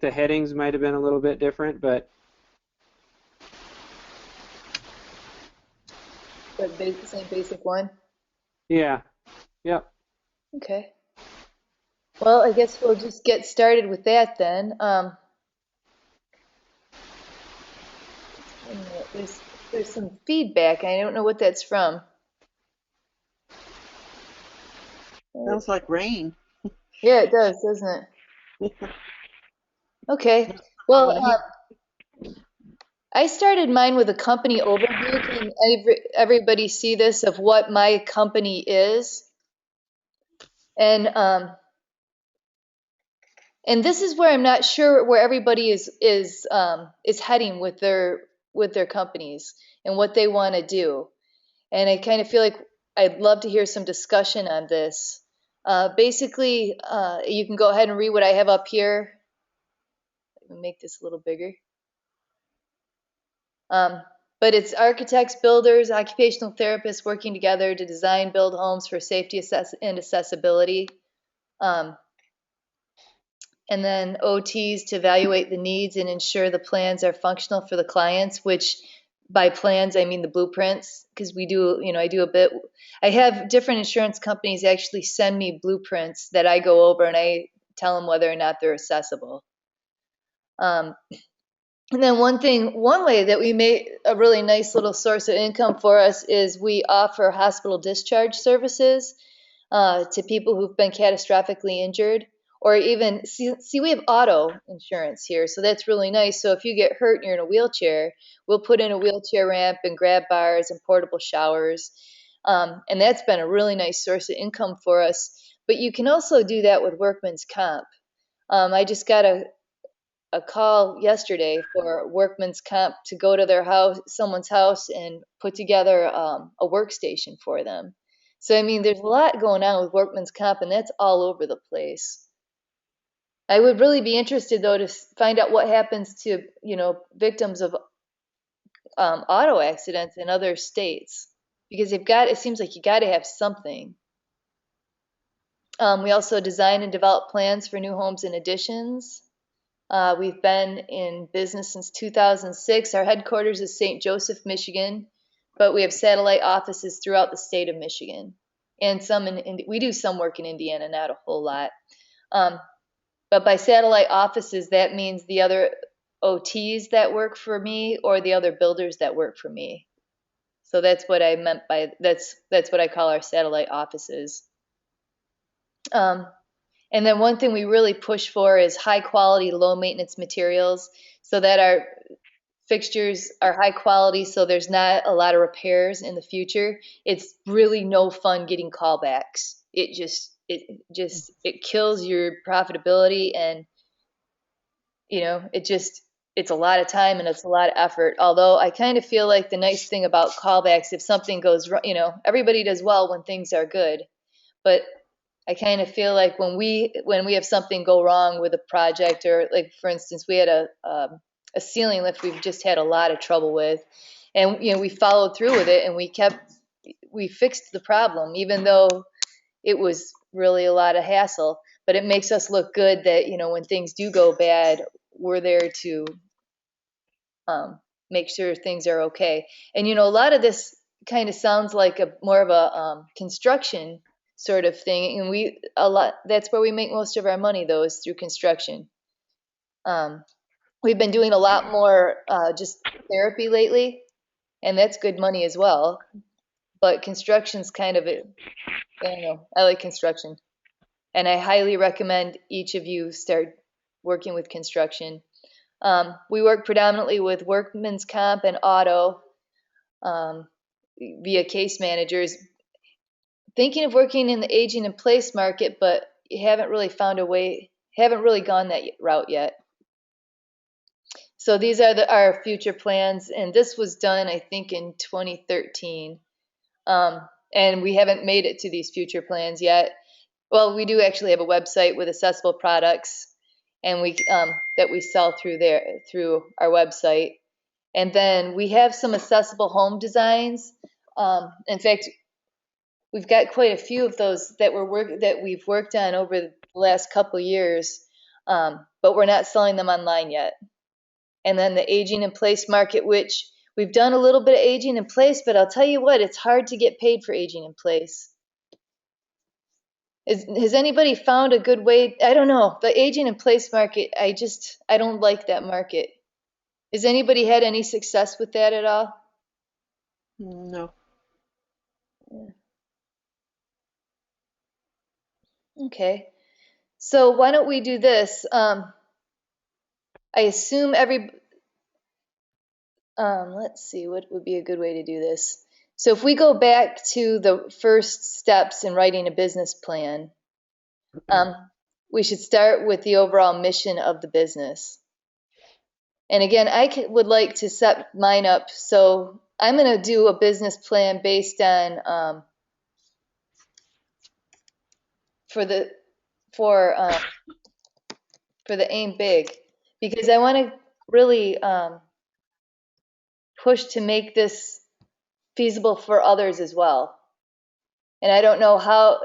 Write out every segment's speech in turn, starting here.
the headings might have been a little bit different, but Same basic one. yeah, yep. Okay. Well, I guess we'll just get started with that then. Wait a minute, there's some feedback. I don't know what that's from. Sounds like rain. Yeah, it does, doesn't it? Okay. I Well, want to hear. I started mine with a company overview. Can everybody see this of what my company is? And this is where I'm not sure where everybody is heading with their companies and what they want to do. And I kind of feel like I'd love to hear some discussion on this. Basically, you can go ahead and read what I have up here. Let me make this a little bigger. But it's architects, builders, occupational therapists working together to design, build homes for safety and accessibility. And then OTs to evaluate the needs and ensure the plans are functional for the clients, which by plans, I mean the blueprints, because we do, I do a bit. I have different insurance companies actually send me blueprints that I go over and I tell them whether or not they're accessible. And then one way that we made a really nice little source of income for us is we offer hospital discharge services to people who've been catastrophically injured. Or even, see, we have auto insurance here, so that's really nice. So if you get hurt and you're in a wheelchair, we'll put in a wheelchair ramp and grab bars and portable showers. And that's been a really nice source of income for us. But you can also do that with workman's comp. I just got a call yesterday for workman's comp to go to their house, someone's house, and put together a workstation for them. So, I mean, there's a lot going on with workman's comp, and that's all over the place. I would really be interested, though, to find out what happens to, victims of auto accidents in other states, because it seems like you got to have something. We also design and develop plans for new homes and additions. We've been in business since 2006. Our headquarters is St. Joseph, Michigan, but we have satellite offices throughout the state of Michigan, and we do some work in Indiana, not a whole lot. But by satellite offices, that means the other OTs that work for me or the other builders that work for me. So that's what I meant by that's what I call our satellite offices. And then one thing we really push for is high quality, low maintenance materials so that our fixtures are high quality, so there's not a lot of repairs in the future. It's really no fun getting callbacks. It kills your profitability, and it's a lot of time and it's a lot of effort. Although I kind of feel like the nice thing about callbacks, if something goes wrong, everybody does well when things are good, but I kind of feel like when we have something go wrong with a project, or like for instance, we had a ceiling lift we've just had a lot of trouble with, and we followed through with it and we fixed the problem, even though it was really a lot of hassle. But it makes us look good that when things do go bad, we're there to make sure things are okay. And a lot of this kind of sounds like more of a construction sort of thing, and that's where we make most of our money, though, is through construction. We've been doing a lot more just therapy lately, and that's good money as well. But construction's kind of it. I don't know. I like construction, and I highly recommend each of you start working with construction. We work predominantly with workman's comp and auto via case managers. Thinking of working in the aging in place market, but you haven't really found a way, haven't really gone that route yet. So these are our future plans, and this was done, I think, in 2013. And we haven't made it to these future plans yet. Well, we do actually have a website with accessible products, and that we sell through our website. And then we have some accessible home designs. In fact, we've got quite a few of those that we've worked on over the last couple of years. But but we're not selling them online yet. And then the aging in place market, which we've done a little bit of aging in place, but I'll tell you what, it's hard to get paid for aging in place. Has anybody found a good way? I don't know. The aging in place market, I don't like that market. Has anybody had any success with that at all? No. Yeah. Okay. So why don't we do this? I assume let's see, what would be a good way to do this? So if we go back to the first steps in writing a business plan, we should start with the overall mission of the business. And again, would like to set mine up. So I'm going to do a business plan based on for the AIMBIG, because I want to really push to make this feasible for others as well. And I don't know how,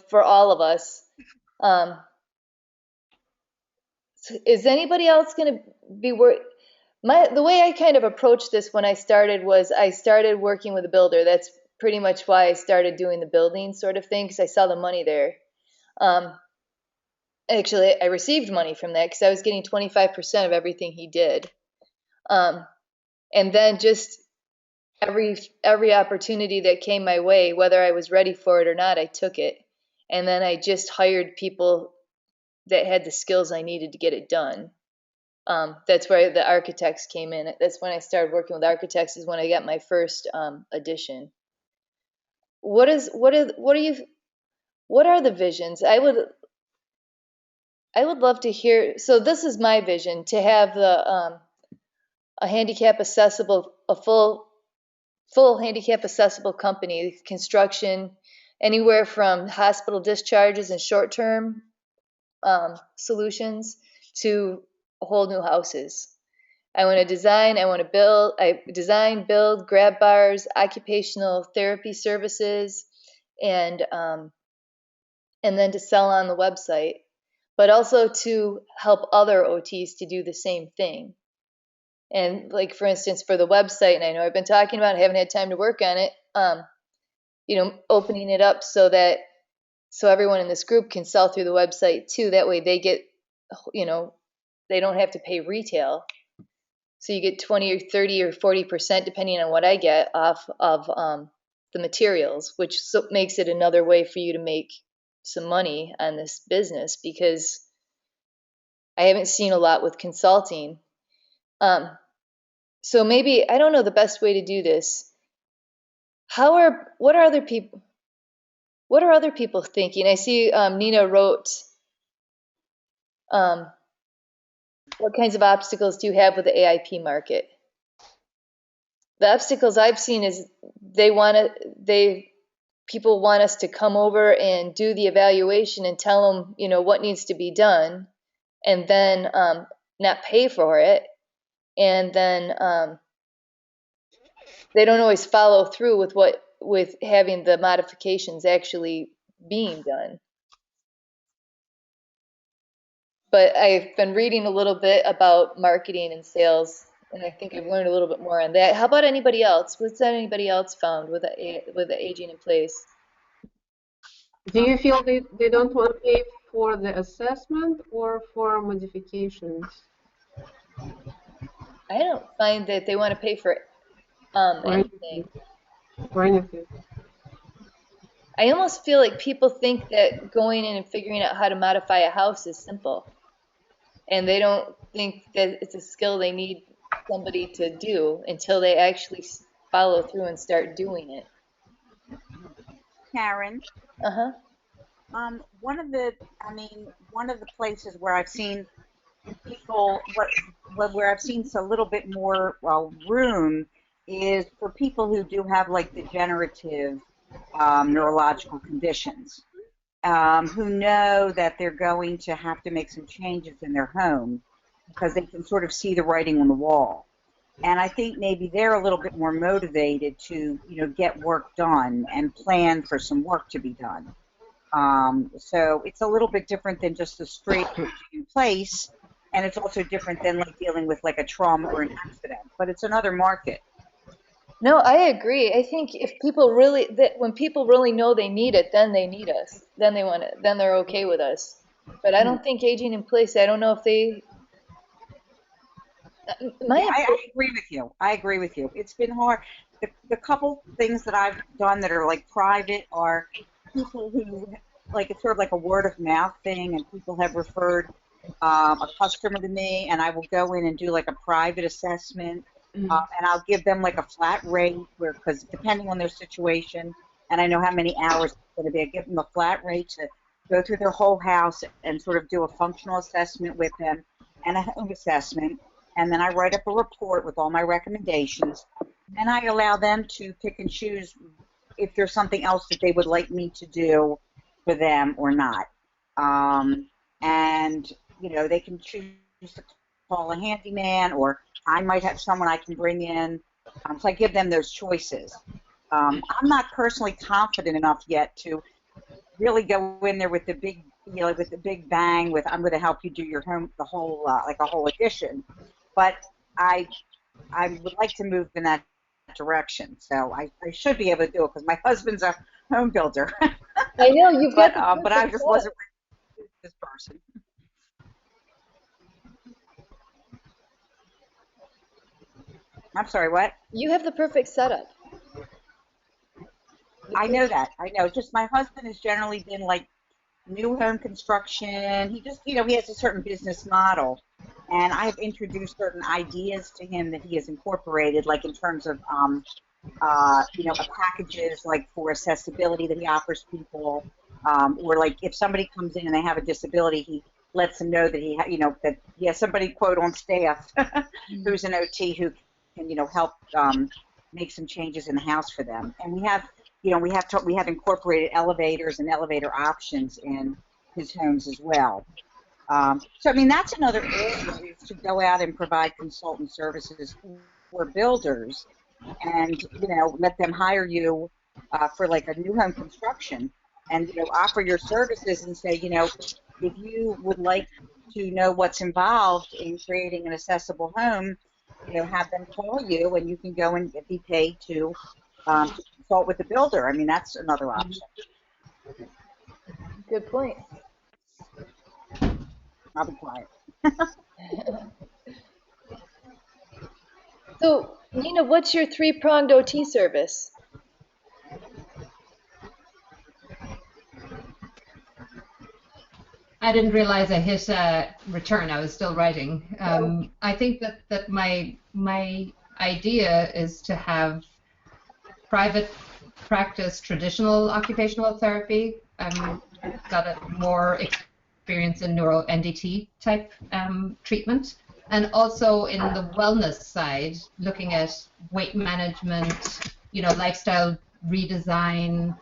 for all of us. Is anybody else going to be the way I kind of approached this when I started was I started working with a builder. That's pretty much why I started doing the building sort of thing, because I saw the money there. Actually, I received money from that because I was getting 25% of everything he did. And then just every opportunity that came my way, whether I was ready for it or not, I took it. And then I just hired people that had the skills I needed to get it done. That's where the architects came in. That's when I started working with architects, is when I got my first addition. What are the visions? I would love to hear. So this is my vision, to have a handicap accessible, a full handicap accessible company, construction, anywhere from hospital discharges and short-term solutions to whole new houses. I want to design, build grab bars, occupational therapy services, and then to sell on the website, but also to help other OTs to do the same thing. And like, for instance, for the website, and I know I've been talking about it, I haven't had time to work on it, opening it up so everyone in this group can sell through the website too. That way they get, they don't have to pay retail. So you get 20 or 30 or 40%, depending on what I get, off of the materials, which makes it another way for you to make some money on this business, because I haven't seen a lot with consulting. So maybe, I don't know the best way to do this. What are other people thinking? I see Nina wrote, what kinds of obstacles do you have with the AIP market? The obstacles I've seen is people want us to come over and do the evaluation and tell them, what needs to be done, and then not pay for it. And then they don't always follow through with having the modifications actually being done. But I've been reading a little bit about marketing and sales, and I think I've learned a little bit more on that. How about anybody else? What's anybody else found with the aging in place? Do you feel they don't want to pay for the assessment or for modifications? I don't find that they want to pay for anything. For anything. I almost feel like people think that going in and figuring out how to modify a house is simple. And they don't think that it's a skill they need somebody to do until they actually follow through and start doing it. Karen. Uh-huh. One of the places where I've seen people, where I've seen a little bit more room is for people who do have like degenerative neurological conditions, who know that they're going to have to make some changes in their home because they can sort of see the writing on the wall. And I think maybe they're a little bit more motivated to, get work done and plan for some work to be done. So it's a little bit different than just a straight in place. and it's also different than like dealing with like a trauma or an accident, but it's another market. No, I agree. I think if people really, that when people really know they need it, then they need us. Then they want it. Then they're okay with us. But I don't think aging in place. I don't know if they. Yeah, I agree with you. I agree with you. It's been hard. The couple things that I've done that are like private are people who, like, it's sort of like a word of mouth thing, and people have referred a customer to me, and I will go in and do like a private assessment, and I'll give them like a flat rate, because depending on their situation, and I know how many hours it's going to be, I give them a flat rate to go through their whole house and sort of do a functional assessment with them and a home assessment. And then I write up a report with all my recommendations, and I allow them to pick and choose if there's something else that they would like me to do for them or not. And, you know, they can choose to call a handyman, or I might have someone I can bring in. So I give them those choices. I'm not personally confident enough yet to really go in there with the big, you know, with the big bang with, I'm going to help you do your home, the whole, like a whole addition. But I would like to move in that direction, so I should be able to do it because my husband's a home builder. I know you've got but I just wasn't ready with this person. I'm sorry, what? You have the perfect setup. I know that. I know. Just my husband has generally been like new home construction. He just, you know, he has a certain business model. And I have introduced certain ideas to him that he has incorporated, like in terms of, you know, packages like for accessibility that he offers people, or like if somebody comes in and they have a disability, he lets them know that he, you know, that he has somebody quote on staff who's an OT who can, you know, help make some changes in the house for them. And we have, you know, we have incorporated elevators and elevator options in his homes as well. So, I mean, that's another area is to go out and provide consultant services for builders and, you know, let them hire you for like a new home construction and, you know, offer your services and say, you know, if you would like to know what's involved in creating an accessible home, you know, have them call you and you can go and be paid to consult with the builder. I mean, that's another option. Good point. I'll be quiet. So, Nina, what's your three-pronged OT service? I didn't realize I hit return. I was still writing. I think that my idea is to have private practice traditional occupational therapy. Got a more experience in neuro NDT type treatment, and also in the wellness side, looking at weight management, you know, lifestyle redesign,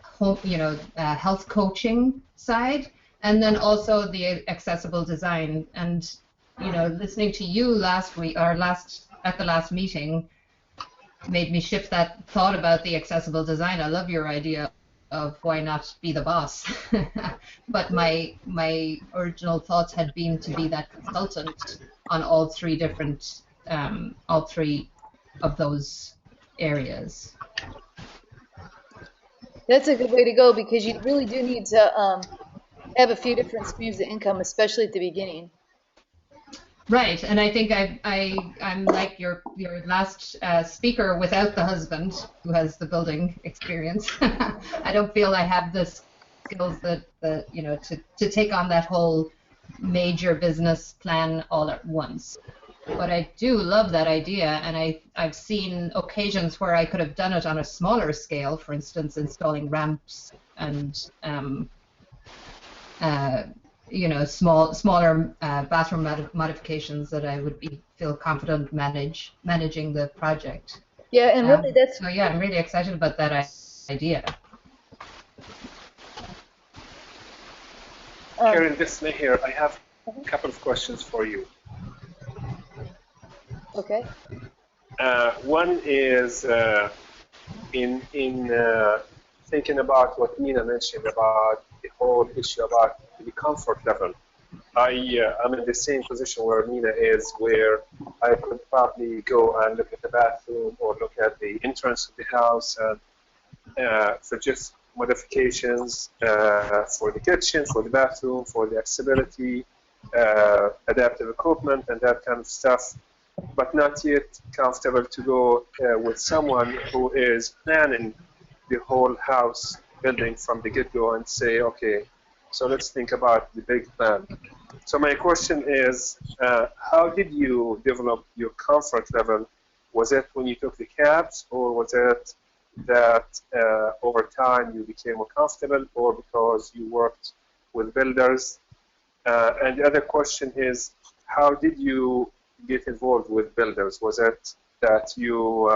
home, you know, health coaching side, and then also the accessible design. And you know, listening to you last week or at the last meeting made me shift that thought about the accessible design. I love your idea of why not be the boss. But my original thoughts had been to be that consultant on all three of those areas. That's a good way to go because you really do need to have a few different streams of income, especially at the beginning. Right, and I think I'm like your last speaker without the husband who has the building experience. I don't feel I have the skills that you know to take on that whole major business plan all at once. But I do love that idea, and I've seen occasions where I could have done it on a smaller scale, for instance, installing ramps and you know, smaller bathroom modifications that I would feel confident managing the project. Yeah, and really that's. So yeah, I'm really excited about that idea. Karen, this is here. I have a couple of questions for you. Okay. One is in thinking about what Nina mentioned about the whole issue about the comfort level. I'm in the same position where Nina is, where I could probably go and look at the bathroom or look at the entrance of the house and suggest modifications for the kitchen, for the bathroom, for the accessibility, adaptive equipment, and that kind of stuff, but not yet comfortable to go with someone who is planning the whole house building from the get-go and say, okay, so let's think about the big plan. So my question is, how did you develop your comfort level? Was it when you took the cabs, or was it that over time you became more comfortable, or because you worked with builders? And the other question is, how did you get involved with builders? Was it that you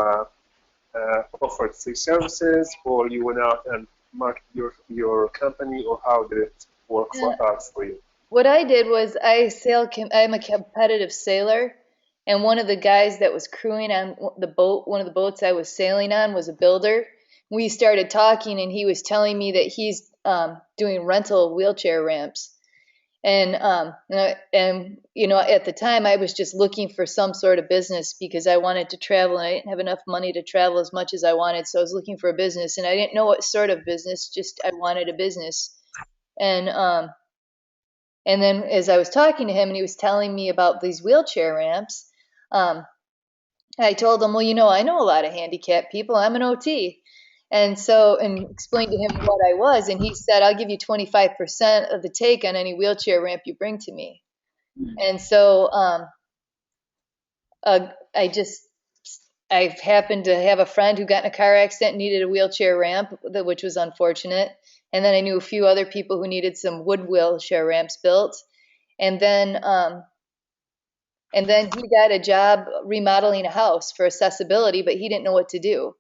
offered free services, or you went out and marketed your company, or how did it work out for you? What I did was I'm a competitive sailor, and one of the guys that was crewing on the boat, one of the boats I was sailing on, was a builder. We started talking, and he was telling me that he's doing rental wheelchair ramps. And you know, at the time I was just looking for some sort of business because I wanted to travel, and I didn't have enough money to travel as much as I wanted. So I was looking for a business, and I didn't know what sort of business, just I wanted a business. And then as I was talking to him and he was telling me about these wheelchair ramps, I told him, well, you know, I know a lot of handicapped people. I'm an OT. And explained to him what I was. And he said, I'll give you 25% of the take on any wheelchair ramp you bring to me. And so I happened to have a friend who got in a car accident and needed a wheelchair ramp, which was unfortunate. And then I knew a few other people who needed some wood wheelchair ramps built. And then he got a job remodeling a house for accessibility, but he didn't know what to do.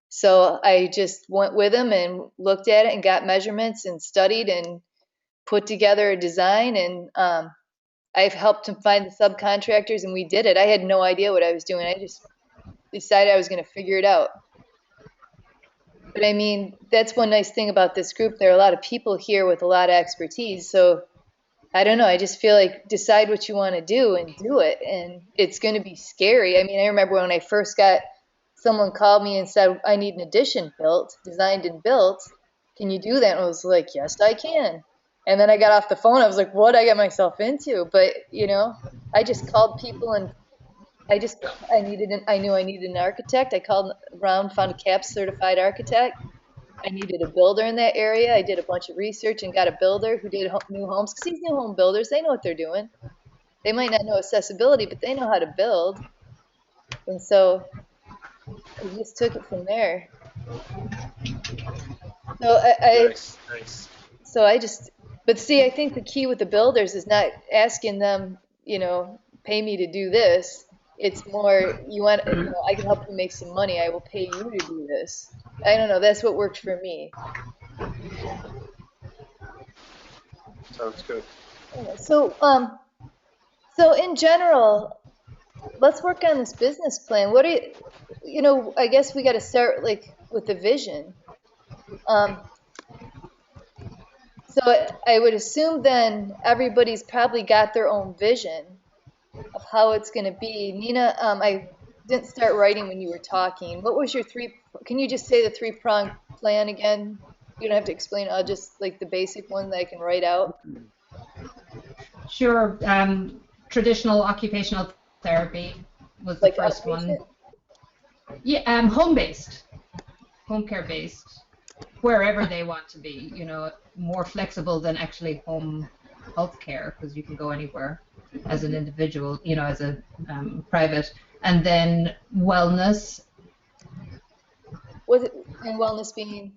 So I just went with him and looked at it and got measurements and studied and put together a design. And I've helped him find the subcontractors, and we did it. I had no idea what I was doing. I just decided I was going to figure it out. But I mean, that's one nice thing about this group. There are a lot of people here with a lot of expertise. So I don't know. I just feel like decide what you want to do and do it. And it's going to be scary. I mean, I remember when I first someone called me and said, I need an addition built, designed and built. Can you do that? And I was like, yes, I can. And then I got off the phone. I was like, what I got myself into? But, you know, I just called people, and I knew I needed an architect. I called around, found a CAP certified architect. I needed a builder in that area. I did a bunch of research and got a builder who did new homes. Because these new home builders, they know what they're doing. They might not know accessibility, but they know how to build. And so I just took it from there. So Nice. But see, I think the key with the builders is not asking them, you know, pay me to do this. It's more, I can help you make some money. I will pay you to do this. I don't know. That's what worked for me. Sounds good. So in general, let's work on this business plan. What are you, I guess we got to start like with the vision. So I would assume then everybody's probably got their own vision of how it's going to be. Nina, I didn't start writing when you were talking. What was your can you just say the three-pronged plan again? You don't have to explain. I'll just like the basic one that I can write out. Sure. Traditional occupational therapy was the first one. Yeah, home-based, home care-based, wherever they want to be. You know, more flexible than actually home health care, because you can go anywhere as an individual, you know, as a private. And then wellness. And wellness being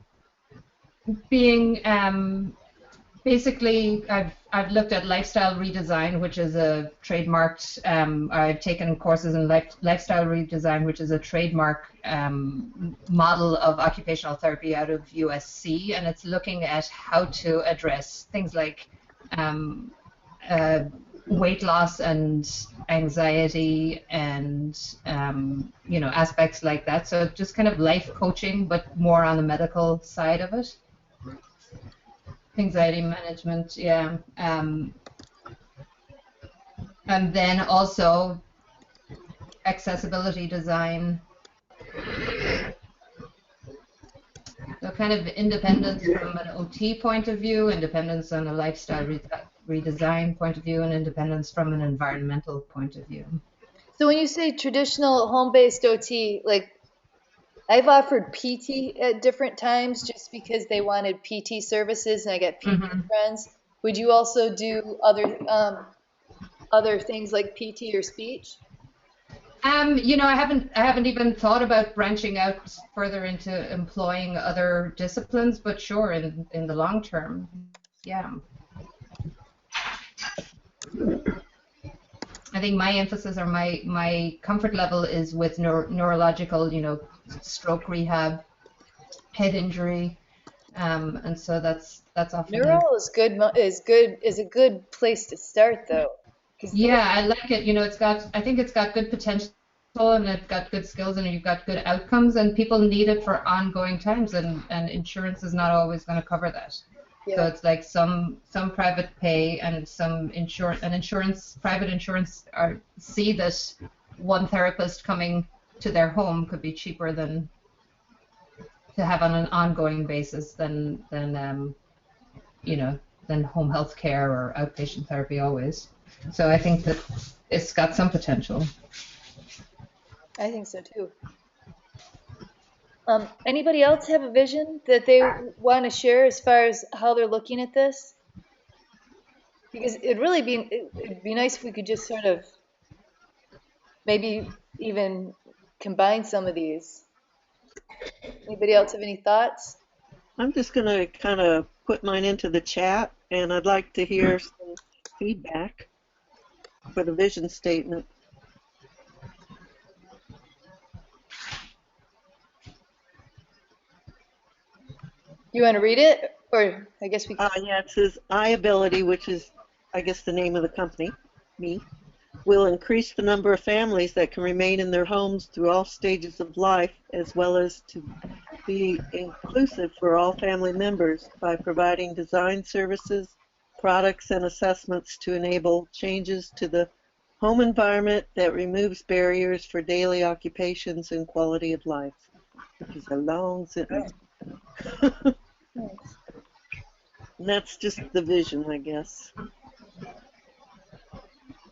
basically, I've looked at lifestyle redesign, which is a trademarked. I've taken courses in lifestyle redesign, which is a trademark model of occupational therapy out of USC, and it's looking at how to address things like weight loss and anxiety and you know, aspects like that. So just kind of life coaching, but more on the medical side of it. Anxiety management, yeah. And then also accessibility design. So kind of independence from an OT point of view, independence on a lifestyle redesign point of view, and independence from an environmental point of view. So when you say traditional home-based OT, like I've offered PT at different times just because they wanted PT services and I got PT friends. Would you also do other things like PT or speech? You know, I haven't even thought about branching out further into employing other disciplines, but sure, in the long term, yeah. I think my emphasis or my comfort level is with neurological, you know, stroke rehab, head injury, and so that's often. Neuro is a good place to start though. Yeah, I like it. You know, I think it's got good potential and it's got good skills and you've got good outcomes and people need it for ongoing times and insurance is not always going to cover that. Yeah. So it's like some private pay and some private insurance see that one therapist coming to their home could be cheaper than to have on an ongoing basis than you know, than home health care or outpatient therapy always. So I think that it's got some potential. I think so too. Anybody else have a vision that they want to share as far as how they're looking at this? Because it'd be nice if we could just sort of maybe even combine some of these. Anybody else have any thoughts? I'm just going to kind of put mine into the chat, and I'd like to hear some feedback for the vision statement. You want to read it? Or I guess we can. Yeah, it says, iAbility, which is, I guess, the name of the company, me, will increase the number of families that can remain in their homes through all stages of life, as well as to be inclusive for all family members by providing design services, products, and assessments to enable changes to the home environment that removes barriers for daily occupations and quality of life, which is a long sentence. And that's just the vision, I guess.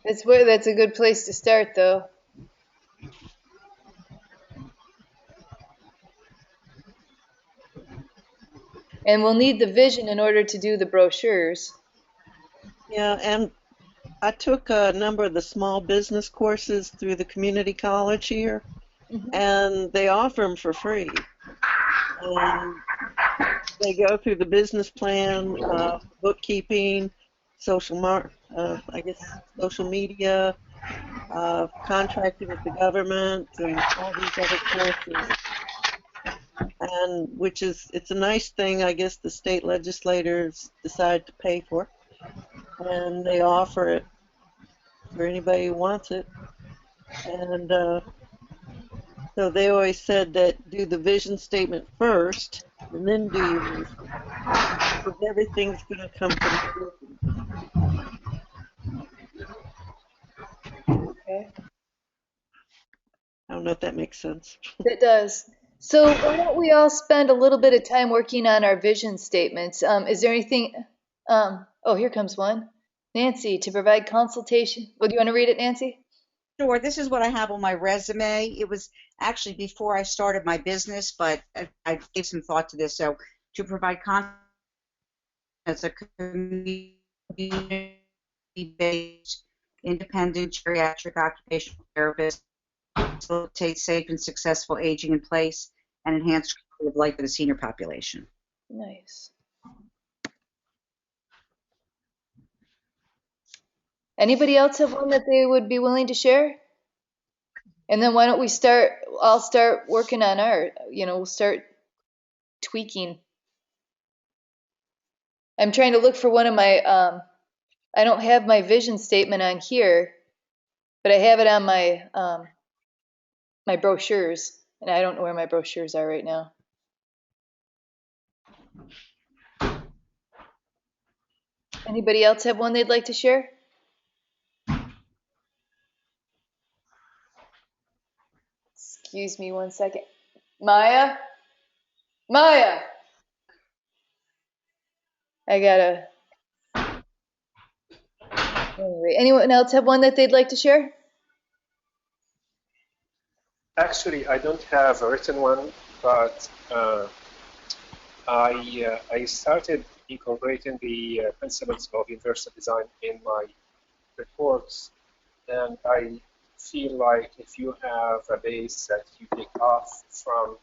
That's a good place to start, though. And we'll need the vision in order to do the brochures. Yeah, and I took a number of the small business courses through the community college here, and they offer them for free. And they go through the business plan, bookkeeping, social media, contracting with the government, and all these other courses. And it's a nice thing, I guess, the state legislators decide to pay for. And they offer it for anybody who wants it. And so they always said that do the vision statement first, and then do your vision. Because everything's going to come from the vision. Okay. I don't know if that makes sense. It does. So why don't we all spend a little bit of time working on our vision statements? Is there anything? Oh, here comes one. Nancy, to provide consultation. Well, do you want to read it, Nancy? Sure. This is what I have on my resume. It was actually before I started my business, but I gave some thought to this. So to provide content as a community-based, independent geriatric occupational therapist, facilitate safe and successful aging in place, and enhance quality of life for the senior population. Nice. Anybody else have one that they would be willing to share? And then why don't we I'll start working on we'll start tweaking. I'm trying to look for one of my, I don't have my vision statement on here, but I have it on my, my brochures, and I don't know where my brochures are right now. Anybody else have one they'd like to share? Excuse me one second. Maya? Maya! I gotta. Anyway, anyone else have one that they'd like to share? Actually, I don't have a written one, but I started incorporating the principles of universal design in my reports, and I feel like if you have a base that you take off from,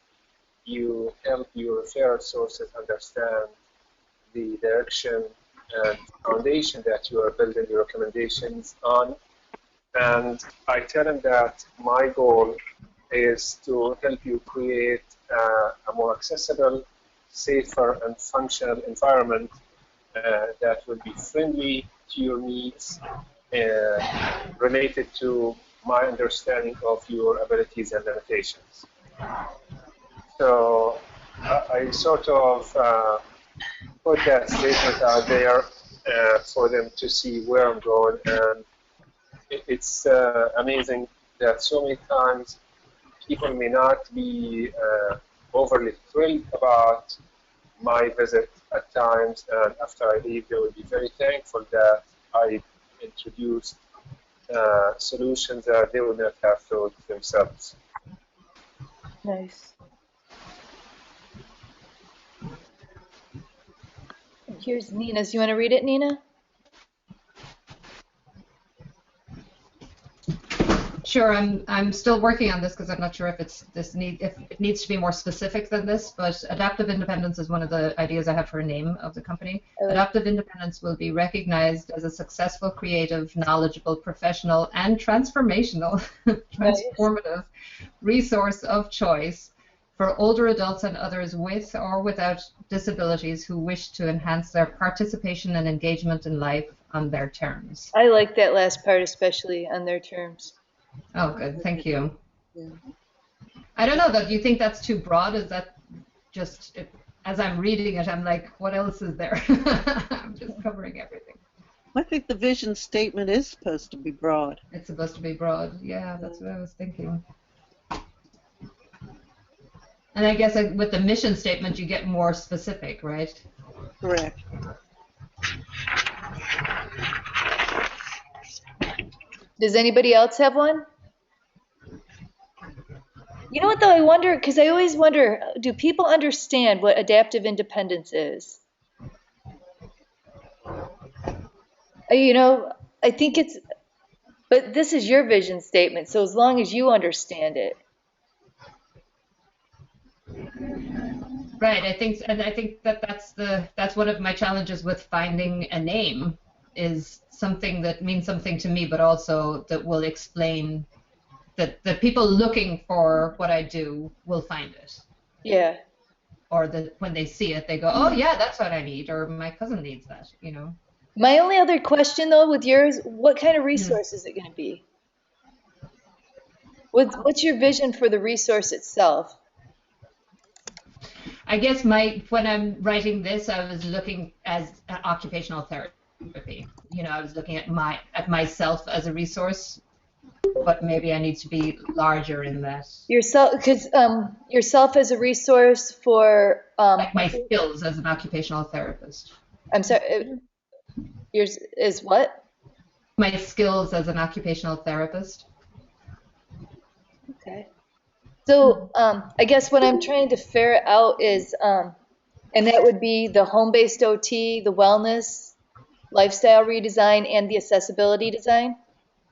you help your referral sources understand the direction and foundation that you are building your recommendations on. And I tell them that my goal is to help you create a more accessible, safer, and functional environment that will be friendly to your needs, related to my understanding of your abilities and limitations. So I sort of put that statement out there for them to see where I'm going, and it's amazing that so many times people may not be overly thrilled about my visit at times, and after I leave, they will be very thankful that I introduced solutions that they would not have thought themselves. Nice. Here's Nina's. You want to read it, Nina? Sure, I'm still working on this because I'm not sure if if it needs to be more specific than this, but adaptive independence is one of the ideas I have for a name of the company. Adaptive independence will be recognized as a successful, creative, knowledgeable, professional, and transformational, transformative resource of choice for older adults and others with or without disabilities who wish to enhance their participation and engagement in life on their terms. I like that last part, especially on their terms. Oh, good. Thank you. Yeah. I don't know, though. Do you think that's too broad? Is that just, as I'm reading it, I'm like, what else is there? I'm just covering everything. I think the vision statement is supposed to be broad. It's supposed to be broad. Yeah, that's what I was thinking. And I guess with the mission statement, you get more specific, right? Correct. Does anybody else have one? You know what, though? I wonder, because I always wonder, do people understand what adaptive independence is? You know, I think it's, but this is your vision statement, so as long as you understand it. Right. I think that's one of my challenges with finding a name, is something that means something to me, but also that will explain that the people looking for what I do will find it. Yeah. Or that when they see it, they go, oh yeah, that's what I need, or my cousin needs that, you know. My only other question, though, with yours, what kind of resource is it going to be? What's your vision for the resource itself? I guess when I'm writing this, I was looking as occupational therapy. You know, I was looking at myself as a resource, but maybe I need to be larger in that. Yourself, because yourself as a resource for like my skills as an occupational therapist. I'm sorry. Yours is what? My skills as an occupational therapist. Okay. So I guess what I'm trying to ferret out is, and that would be the home-based OT, the wellness, lifestyle redesign, and the accessibility design?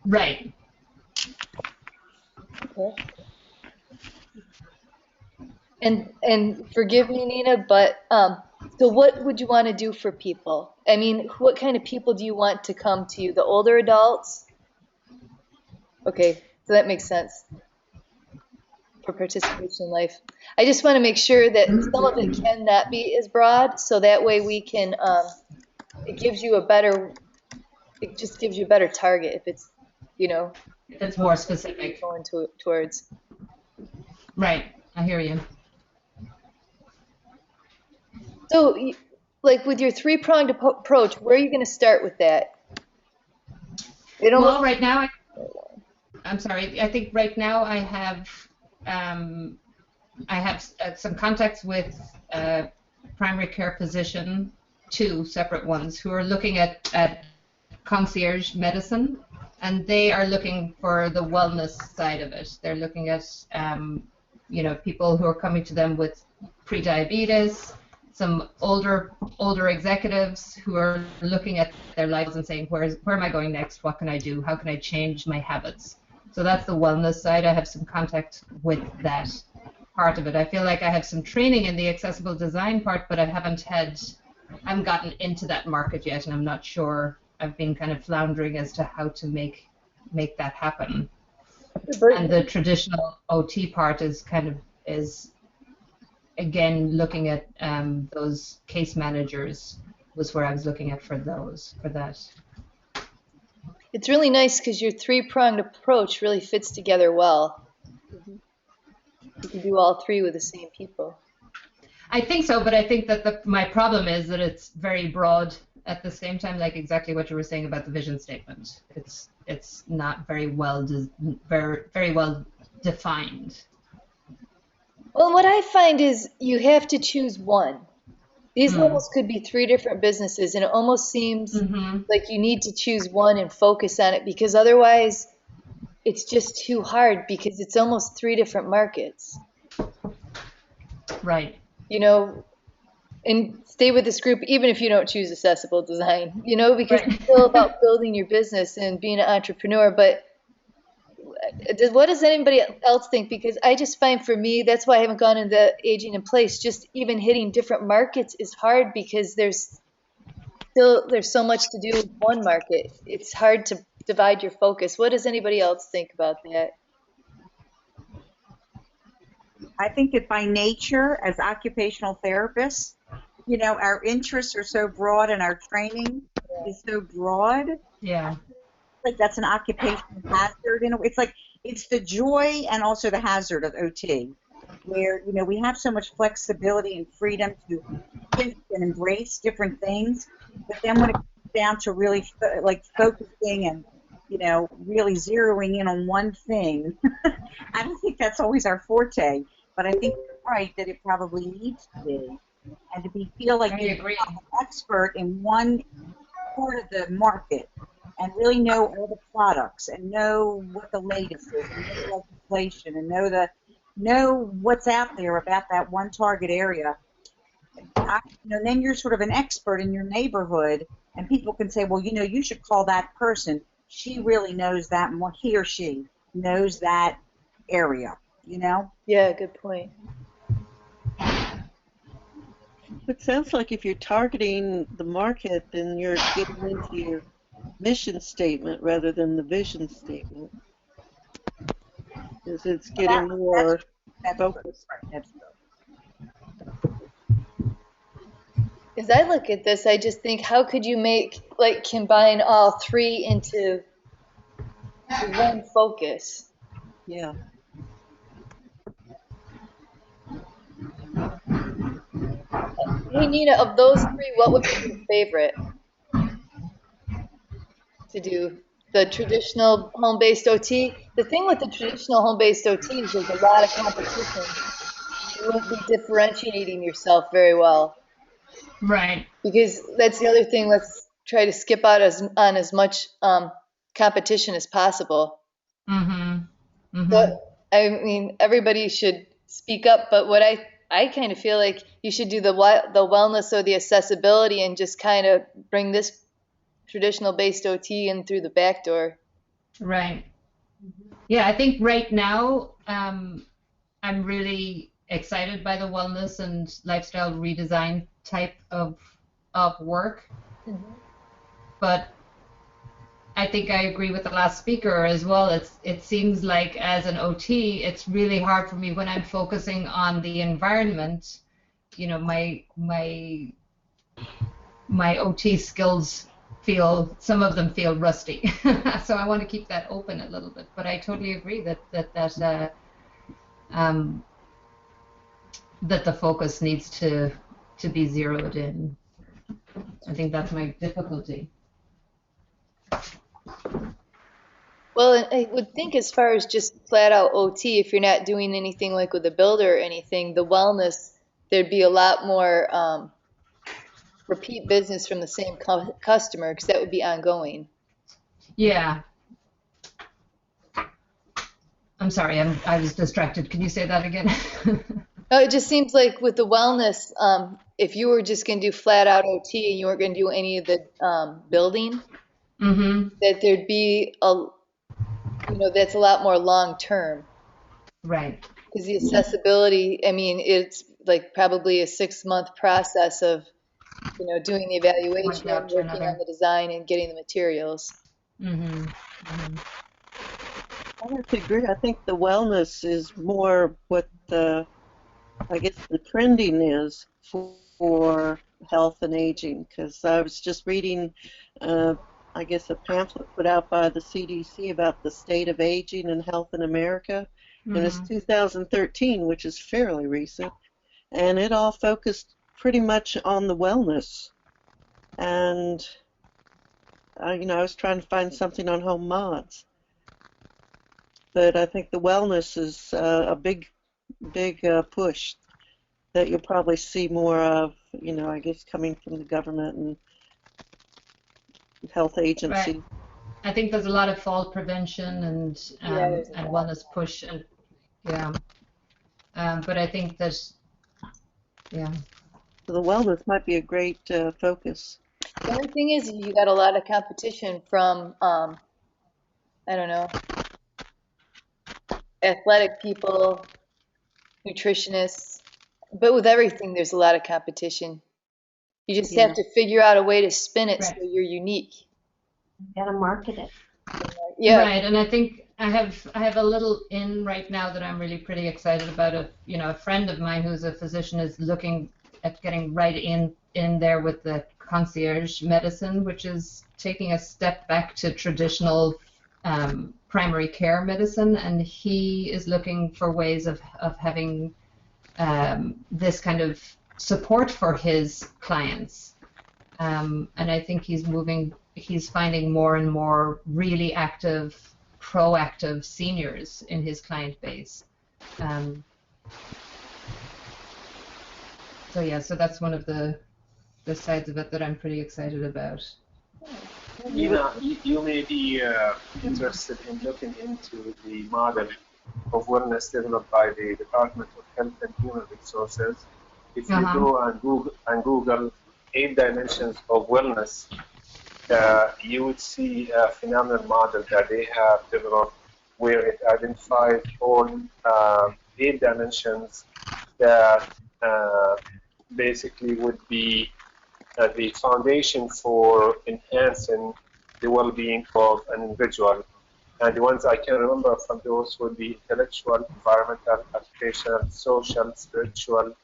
Right. Okay. And forgive me, Nina, but so what would you want to do for people? I mean, what kind of people do you want to come to you? The older adults? Okay, so that makes sense. For participation in life. I just want to make sure that some of it cannot be as broad, so that way we can, it just gives you a better target if it's, you know. If it's more specific. Going towards. Right, I hear you. So, like with your three-pronged approach, where are you going to start with that? Well, right now, I'm sorry, I think right now I have I have some contacts with primary care physician, 2 separate ones, who are looking at concierge medicine, and they are looking for the wellness side of it. They're looking at people who are coming to them with pre-diabetes, some older executives who are looking at their lives and saying, where am I going next? What can I do? How can I change my habits? So that's the wellness side. I have some contact with that part of it. I feel like I have some training in the accessible design part, but I haven't gotten into that market yet, and I'm not sure. I've been kind of floundering as to how to make that happen. And the traditional OT part is again looking at those case managers was where I was looking at for that. It's really nice because your 3-pronged approach really fits together well. You can do all 3 with the same people. I think so, but I think that my problem is that it's very broad at the same time, like exactly what you were saying about the vision statement. It's not very well defined. Well, what I find is you have to choose one. These almost could be 3 different businesses, and it almost seems like you need to choose one and focus on it, because otherwise it's just too hard, because it's almost 3 different markets. Right. And stay with this group even if you don't choose accessible design, because it's still about building your business and being an entrepreneur. But what does anybody else think? Because I just find, for me, that's why I haven't gone into aging in place. Just even hitting different markets is hard, because there's so much to do with one market. It's hard to divide your focus. What does anybody else think about that? I think that by nature, as occupational therapists, our interests are so broad and our training is so broad. Yeah. Like that's an occupational hazard. It's the joy and also the hazard of OT, where we have so much flexibility and freedom to think and embrace different things. But then when it comes down to really focusing and really zeroing in on one thing, I don't think that's always our forte. But I think you're right that it probably needs to be, and to feel like you're an expert in one part of the market, and really know all the products, and know what the latest is, and know the legislation, and know what's out there about that one target area. Then you're sort of an expert in your neighborhood, and people can say, well, you should call that person. She really knows that, and he or she knows that area. Yeah, good point. It sounds like if you're targeting the market, then you're getting into your mission statement rather than the vision statement. Because it's getting more focused. As I look at this, I just think, how could you combine all 3 into one focus? Yeah. Hey, Nina, of those 3, what would be your favorite to do? The traditional home-based OT? The thing with the traditional home-based OT is there's a lot of competition. You wouldn't be differentiating yourself very well. Right. Because that's the other thing. Let's try to skip out on as much competition as possible. But I mean, everybody should speak up. But what I kind of feel like you should do the wellness or the accessibility, and just kind of bring this traditional based OT in through the back door. Right. Yeah, I think right now I'm really excited by the wellness and lifestyle redesign type of work. But I think I agree with the last speaker as well. It seems like as an OT, it's really hard for me when I'm focusing on the environment. My OT skills some of them feel rusty. So I want to keep that open a little bit. But I totally agree that the focus needs to be zeroed in. I think that's my difficulty. Well, and I would think as far as just flat out OT, if you're not doing anything like with a builder or anything, the wellness, there'd be a lot more repeat business from the same customer because that would be ongoing. Yeah. I'm sorry, I was distracted. Can you say that again? No, it just seems like with the wellness, if you were just going to do flat out OT and you weren't going to do any of the building, Mm-hmm. that there'd be that's a lot more long term. Right. Because the accessibility, I mean, it's like probably a 6-month process of, doing the One evaluation, job to working on another. the design, and getting the materials. Mm-hmm. Mm-hmm. I have to agree. I think the wellness is more what I guess the trending is for health and aging. Because I was just reading, uh, I guess, a pamphlet put out by the CDC about the state of aging and health in America, and it's Mm-hmm. 2013, which is fairly recent, and it all focused pretty much on the wellness. And I was trying to find something on home mods, but I think the wellness is a big push that you'll probably see more of, I guess coming from the government and health Right. agencies. I think there's a lot of fall prevention Yeah, there's a and lot. wellness push, and yeah. But I think that, yeah. So the wellness might be a great focus. The only thing is, you got a lot of competition from, I don't know, athletic people, nutritionists. But with everything, there's a lot of competition. You just have Yeah. to figure out a way to spin it so Right. you're unique. Gotta market it. Yeah, Right, and I think I have a little in right now that I'm really pretty excited about. A friend of mine who's a physician is looking at getting right in there with the concierge medicine, which is taking a step back to traditional primary care medicine, and he is looking for ways of having this kind of support for his clients. And I think he's finding more and more really active, proactive seniors in his client base. Um, so yeah, so that's one of the sides of it that I'm pretty excited about. You may be interested in looking into the model of wellness developed by the Department of Health and Human Resources. If you Uh-huh. go and Google 8 dimensions of wellness, you would see a phenomenal model that they have developed where it identifies all 8 dimensions that basically would be the foundation for enhancing the well-being of an individual. And the ones I can remember from those would be intellectual, environmental, occupational, social, spiritual,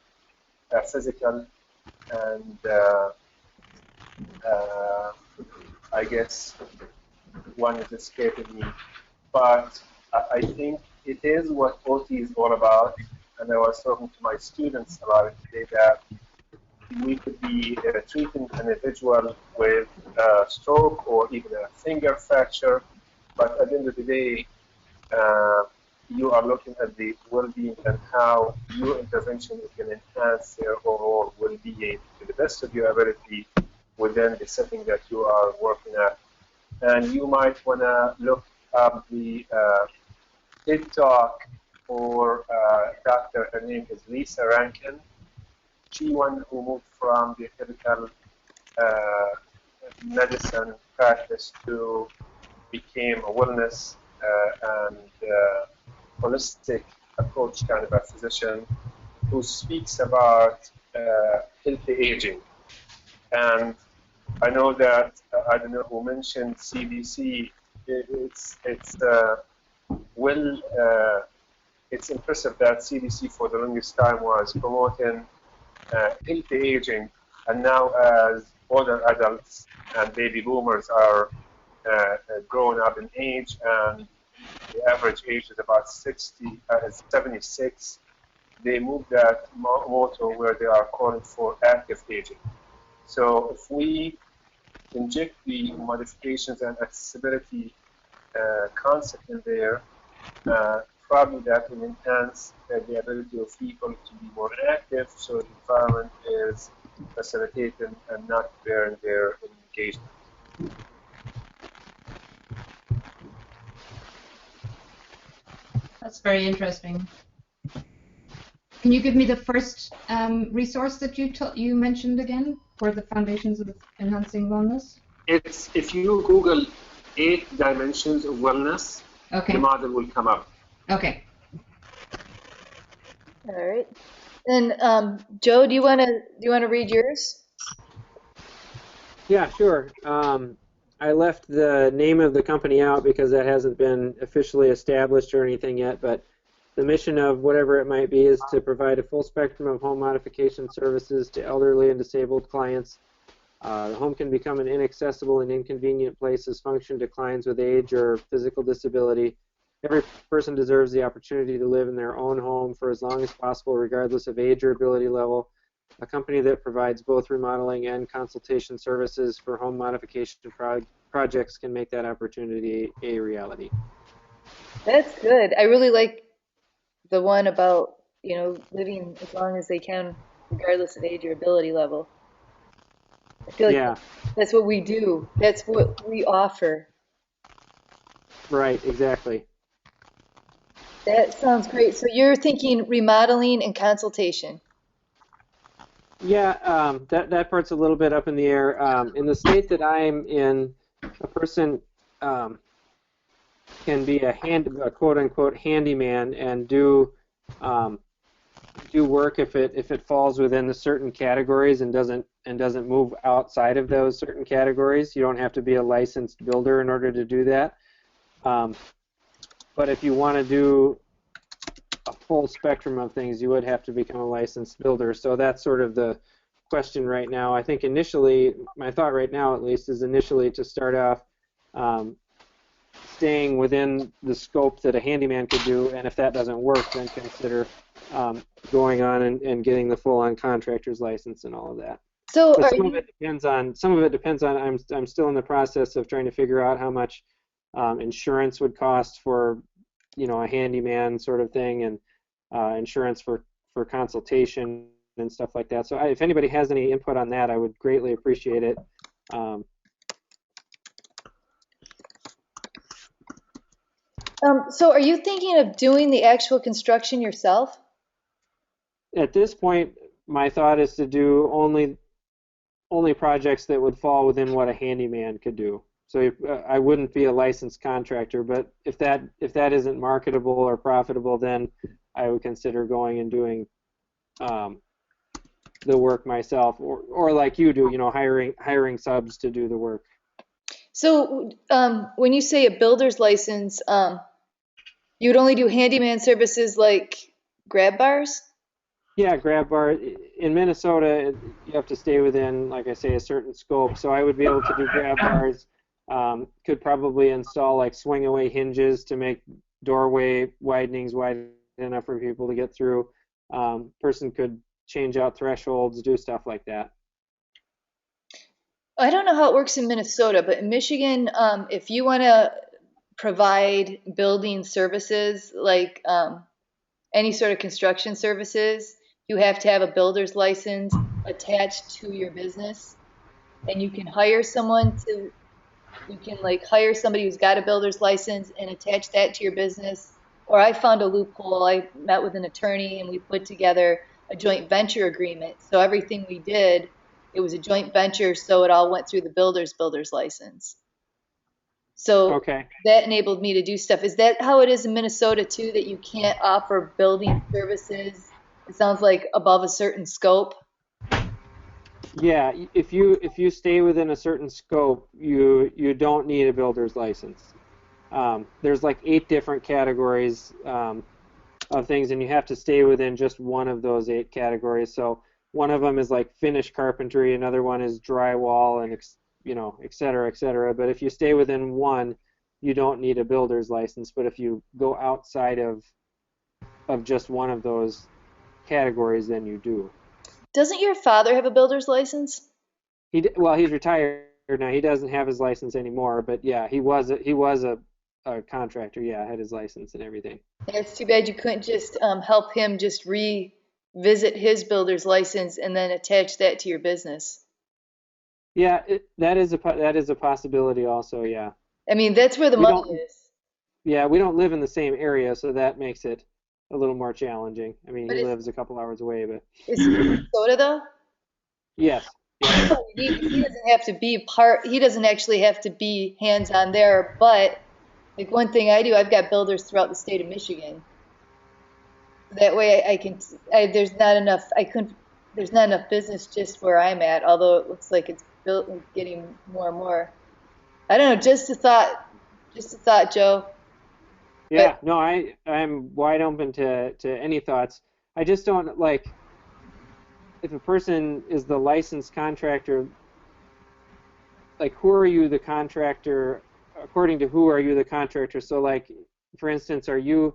physical, and uh, I guess one is escaping me. But I think it is what OT is all about. And I was talking to my students about it today that we could be treating an individual with a stroke or even a finger fracture, but at the end of the day, uh, you are looking at the well-being and how your intervention is going to enhance their overall well-being to the best of your ability within the setting that you are working at. And you might want to look up the TED Talk for Dr. Her name is Lisa Rankin. She one who moved from the typical medicine practice to became a wellness and holistic approach kind of a physician who speaks about healthy aging. And I know that I don't know who mentioned CDC. Well, it's impressive that CDC for the longest time was promoting healthy aging, and now as older adults and baby boomers are growing up in age, and the average age is about 76, they moved that motto where they are calling for active aging. So if we inject the modifications and accessibility concept in there, probably that will enhance the ability of people to be more active, so the environment is facilitated and not bearing their engagement. That's very interesting. Can you give me the first resource that you mentioned again for the foundations of enhancing wellness? It's if you Google 8 dimensions of wellness, Okay. the model will come up. Okay. All right. And Joe, do you want to read yours? Yeah, sure. I left the name of the company out because that hasn't been officially established or anything yet, but the mission of whatever it might be is to provide a full spectrum of home modification services to elderly and disabled clients. The home can become an inaccessible and inconvenient place as function declines with age or physical disability. Every person deserves the opportunity to live in their own home for as long as possible, regardless of age or ability level. A company that provides both remodeling and consultation services for home modification projects can make that opportunity a reality. That's good. I really like the one about, living as long as they can, regardless of age or ability level. I feel like that's what we do. That's what we offer. Right, exactly. That sounds great. So you're thinking remodeling and consultation. Yeah, that part's a little bit up in the air. In the state that I'm in, a person can be a quote-unquote handyman and do work if it falls within the certain categories and doesn't move outside of those certain categories. You don't have to be a licensed builder in order to do that. But if you want to do a full spectrum of things, you would have to become a licensed builder. So that's sort of the question right now. I think initially, my thought right now at least, is initially to start off staying within the scope that a handyman could do, and if that doesn't work, then consider going on and getting the full-on contractor's license and all of that. So but some of it depends on I'm still in the process of trying to figure out how much insurance would cost for a handyman sort of thing, and insurance for consultation and stuff like that. So if anybody has any input on that, I would greatly appreciate it. So are you thinking of doing the actual construction yourself? At this point, my thought is to do only projects that would fall within what a handyman could do. So I wouldn't be a licensed contractor, but if that isn't marketable or profitable, then I would consider going and doing the work myself, or like you do, hiring subs to do the work. So when you say a builder's license, you would only do handyman services like grab bars? Yeah, grab bar. In Minnesota, you have to stay within, like I say, a certain scope. So I would be able to do grab bars. Could probably install like swing away hinges to make doorway widenings wide enough for people to get through. Person could change out thresholds, do stuff like that. I don't know how it works in Minnesota, but in Michigan, if you want to provide building services like any sort of construction services, you have to have a builder's license attached to your business, and you can hire someone to. You can hire somebody who's got a builder's license and attach that to your business. Or I found a loophole. I met with an attorney and we put together a joint venture agreement. So everything we did, it was a joint venture, so it all went through the builder's license. So that enabled me to do stuff. Is that how it is in Minnesota too, that you can't offer building services? It sounds like above a certain scope. Yeah, if you stay within a certain scope, you don't need a builder's license. There's like 8 different categories of things, and you have to stay within just one of those 8 categories. So one of them is like finished carpentry, another one is drywall, and et cetera, et cetera. But if you stay within one, you don't need a builder's license. But if you go outside of just one of those categories, then you do. Doesn't your father have a builder's license? Well, he's retired now. He doesn't have his license anymore, but yeah, he was a contractor. Yeah, had his license and everything. Yeah, it's too bad you couldn't just help him just revisit his builder's license and then attach that to your business. Yeah, that is a possibility also. Yeah, I mean, that's where the we money don't. is. Yeah, we don't live in the same area, so that makes it a little more challenging. I mean, But he lives a couple hours away, but is he in Minnesota though? yes. Yeah. He doesn't have to be he doesn't actually have to be hands-on there, but like one thing I do, I've got builders throughout the state of Michigan. That way I can, there's not enough business just where I'm at, although it looks like it's built getting more and more. I don't know, just a thought, Joe. But Yeah, no, I'm wide open to any thoughts. I just don't like if a person is the licensed contractor, like who are you the contractor according to who are you the contractor? So like for instance, are you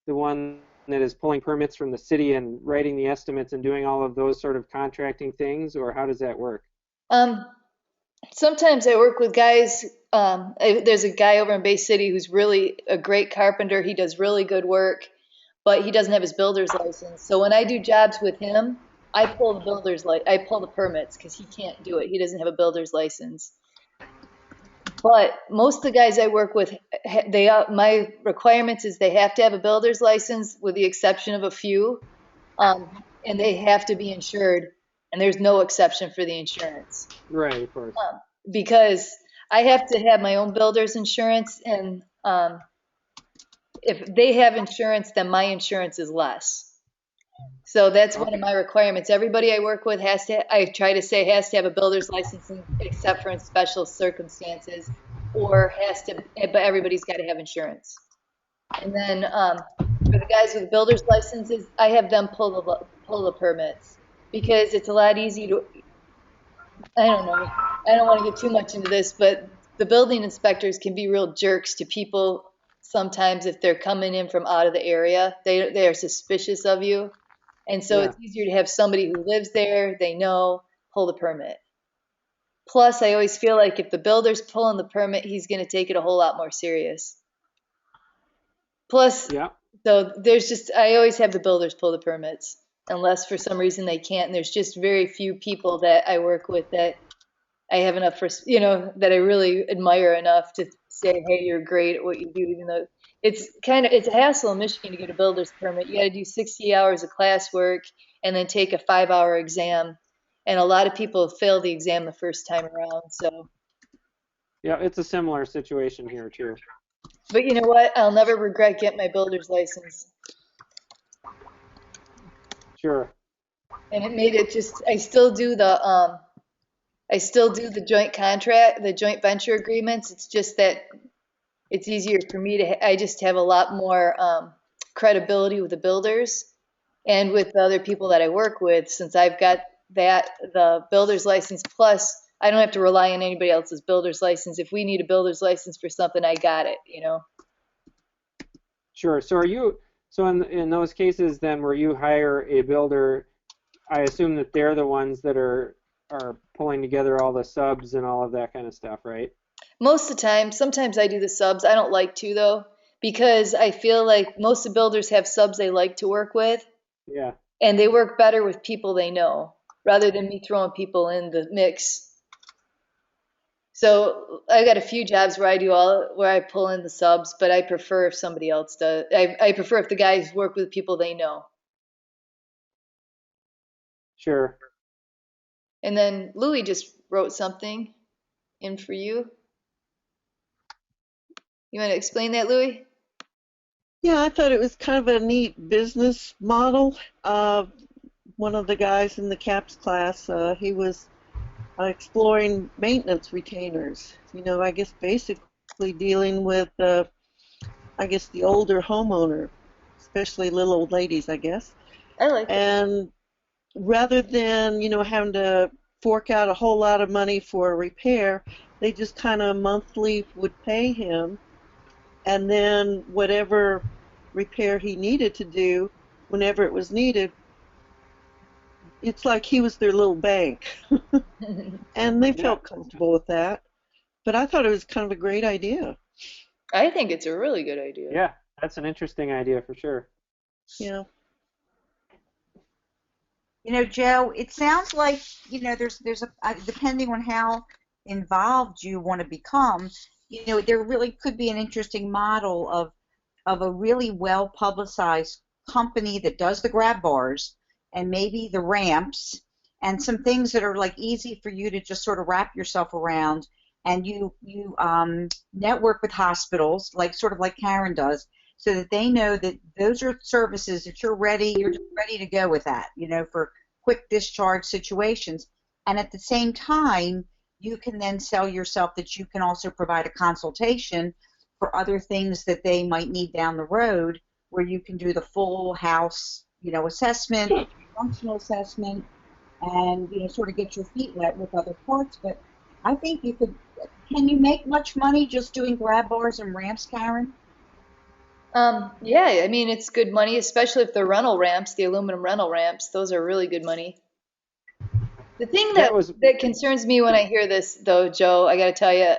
the one that is pulling permits from the city and writing the estimates and doing all of those sort of contracting things, or how does that work? um, sometimes I work with guys. There's a guy over in Bay City who's really a great carpenter. He does really good work, but he doesn't have his builder's license. So when I do jobs with him, I pull the permits because he can't do it. He doesn't have a builder's license. But most of the guys I work with, my requirements is they have to have a builder's license, with the exception of a few, and they have to be insured. And there's no exception for the insurance. Right, of course. Because I have to have my own builder's insurance, and if they have insurance, then my insurance is less. So that's one of my requirements. Everybody I work with I try to say has to have a builder's license except for in special circumstances, but everybody's got to have insurance. And then for the guys with builder's licenses, I have them pull the permits because it's a lot easier to, I don't know, I don't want to get too much into this, but the building inspectors can be real jerks to people sometimes if they're coming in from out of the area. They are suspicious of you. And so Yeah. it's easier to have somebody who lives there, they know, pull the permit. Plus, I always feel like if the builder's pulling the permit, he's going to take it a whole lot more serious. Plus, Yeah. so I always have the builders pull the permits, unless for some reason they can't. And there's just very few people that I work with that I have enough that I really admire enough to say, hey, you're great at what you do, even though it's a hassle in Michigan to get a builder's permit. You got to do 60 hours of classwork and then take a 5-hour exam. And a lot of people fail the exam the first time around. So, Yeah, it's a similar situation here too. but you know what? I'll never regret getting my builder's license. Sure. And it made it I still do the joint venture agreements. It's just that it's easier for me I just have a lot more credibility with the builders and with the other people that I work with, since I've got the builder's license. Plus, I don't have to rely on anybody else's builder's license. If we need a builder's license for something, I got it, Sure. So in those cases then where you hire a builder, I assume that they're the ones that are pulling together all the subs and all of that kind of stuff, right? Most of the time. Sometimes I do the subs. I don't like to, though, because I feel like most of the builders have subs they like to work with, Yeah. and they work better with people they know rather than me throwing people in the mix. So I got a few jobs where I pull in the subs, but I prefer if somebody else does. I prefer if the guys work with people they know. Sure. And then Louis just wrote something in for you. You want to explain that, Louis? Yeah, I thought it was kind of a neat business model. One of the guys in the CAPS class, he was exploring maintenance retainers. I guess basically dealing with, I guess, the older homeowner, especially little old ladies, I guess. I like it. And rather than, having to fork out a whole lot of money for a repair, they just kind of monthly would pay him, and then whatever repair he needed to do, whenever it was needed, it's like he was their little bank. And they felt comfortable with that. But I thought it was kind of a great idea. I think it's a really good idea. Yeah, that's an interesting idea for sure. Yeah. You know, Joe, it sounds like, you know, there's a depending on how involved you want to become, you know, there really could be an interesting model of a really well publicized company that does the grab bars and maybe the ramps and some things that are like easy for you to just sort of wrap yourself around, and you network with hospitals like sort of like Karen does, so that they know that those are services that you're just ready to go with that, you know, for quick discharge situations. And at the same time, you can then sell yourself that you can also provide a consultation for other things that they might need down the road, where you can do the full house, you know, assessment, functional assessment, and, you know, sort of get your feet wet with other parts. But I think you could. Can you make much money just doing grab bars and ramps, Karen? Yeah, I mean, it's good money, especially if they're rental ramps, the aluminum rental ramps. Those are really good money. The thing That was that concerns me when I hear this, though, Joe, I got to tell you,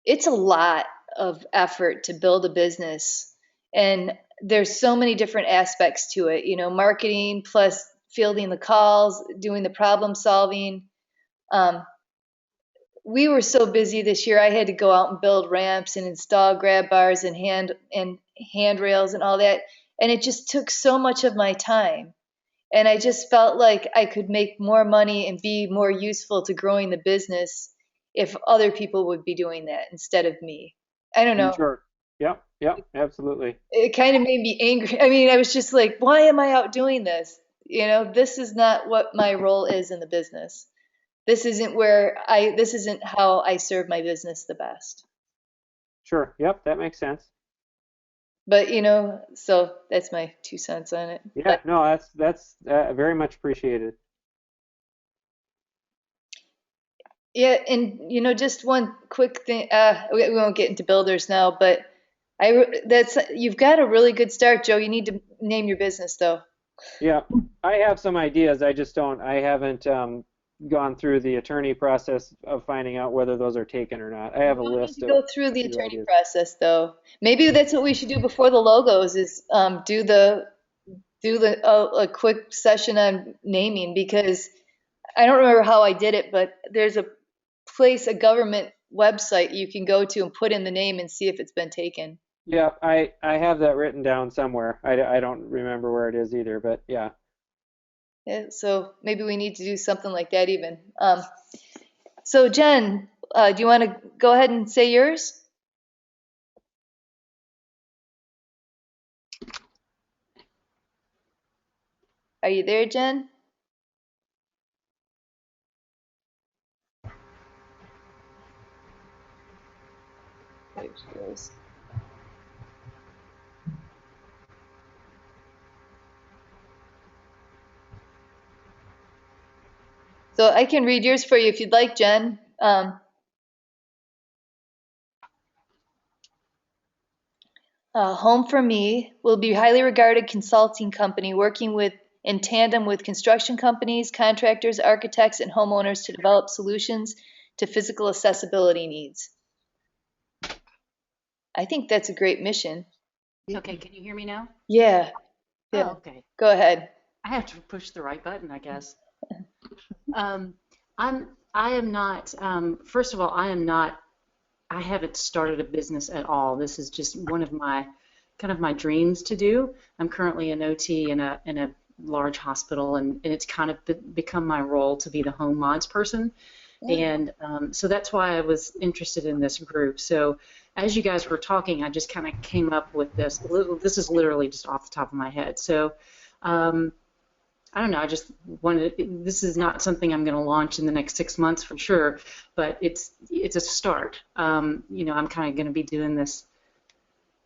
it's a lot of effort to build a business, and there's so many different aspects to it. You know, marketing plus fielding the calls, doing the problem solving. Um, we were so busy this year. I had to go out and build ramps and install grab bars and handrails and all that, and it just took so much of my time. And I just felt like I could make more money and be more useful to growing the business if other people would be doing that instead of me. I don't know. sure. Yep, yep, absolutely. It kind of made me angry. I mean, I was just like, why am I out doing this? You know, this is not what my role is in the business. This isn't how I serve my business the best. Sure. Yep, that makes sense. But, you know, so that's my 2 cents on it. Yeah, But no, that's very much appreciated. yeah, and you know, just one quick thing. We won't get into builders now, but you've got a really good start, Joe. You need to name your business, though. Yeah, I have some ideas. I haven't gone through the attorney process of finding out whether those are taken or not. I have a You don't need list to of go through a the few attorney ideas. process, though. Maybe that's what we should do before the logos is do a quick session on naming, because I don't remember how I did it, but there's a government website you can go to and put in the name and see if it's been taken. Yeah, I have that written down somewhere. I don't remember where it is either, but yeah. Yeah, so maybe we need to do something like that even. So Jen, do you want to go ahead and say yours? Are you there, Jen? There she goes. So I can read yours for you if you'd like, Jen. Home for Me will be a highly regarded consulting company working in tandem with construction companies, contractors, architects, and homeowners to develop solutions to physical accessibility needs. I think that's a great mission. Okay, can you hear me now? Yeah, Oh, yeah. okay. Go ahead. I have to push the right button, I guess. I am not, first of all, I haven't started a business at all. This is just one of my, kind of my dreams to do. I'm currently an OT in a large hospital, and it's kind of become my role to be the home mods person. And so that's why I was interested in this group. So as you guys were talking, I just kind of came up with this. This is literally just off the top of my head. So I don't know, I just wanted, this is not something I'm going to launch in the next 6 months for sure, but it's a start. You know, I'm kind of going to be doing this,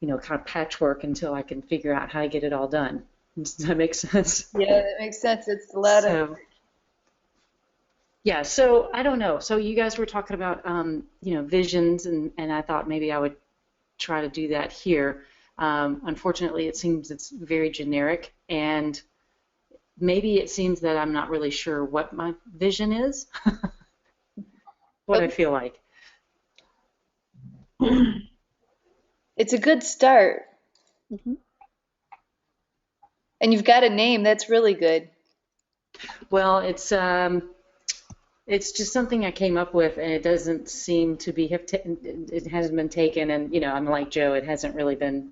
you know, kind of patchwork until I can figure out how to get it all done. Does that make sense? Yeah, that makes sense. It's a lot of. So, yeah, so I don't know. So you guys were talking about, you know, visions, and I thought maybe I would try to do that here. Unfortunately, it seems it's very generic, and maybe it seems that I'm not really sure what my vision is, what I feel like. It's a good start. Mhm. And you've got a name. That's really good. Well, it's just something I came up with, and it doesn't seem to be it hasn't been taken, and I'm like Joe, it hasn't really been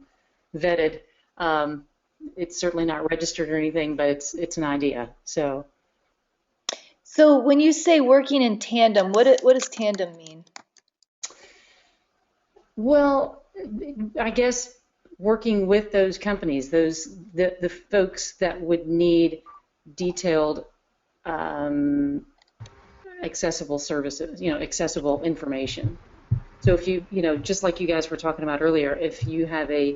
vetted. It's certainly not registered or anything, but it's an idea. So, So when you say working in tandem, what does tandem mean? well, I guess working with those companies, the folks that would need detailed accessible services, accessible information. So if just like you guys were talking about earlier, if you have a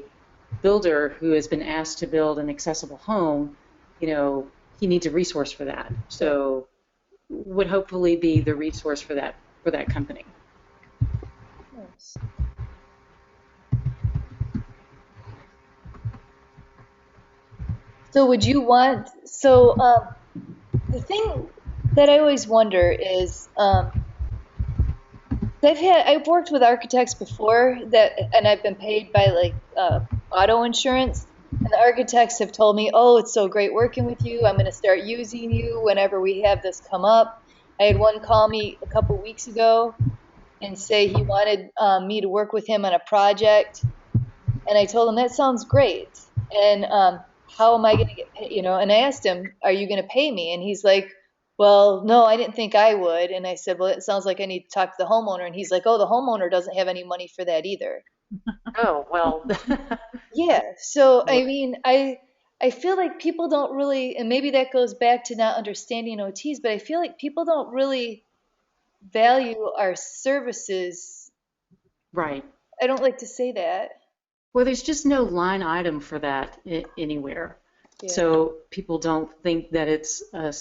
builder who has been asked to build an accessible home, he needs a resource for that. So would hopefully be the resource for that company. Nice. So would you want, the thing that I always wonder is, I've worked with architects before and I've been paid by like auto insurance, and the architects have told me, "Oh, it's so great working with you. I'm going to start using you whenever we have this come up." I had one call me a couple weeks ago and say he wanted me to work with him on a project, and I told him that sounds great. And how am I going to get paid? And I asked him, "Are you going to pay me?" And he's like, "Well, no, I didn't think I would." And I said, "Well, it sounds like I need to talk to the homeowner." And he's like, "Oh, the homeowner doesn't have any money for that either." Oh, well. Yeah. So, I mean, I feel like people don't really, and maybe that goes back to not understanding OTs, but I feel like people don't really value our services. Right. I don't like to say that. Well, there's just no line item for that anywhere. Yeah. So people don't think that it's a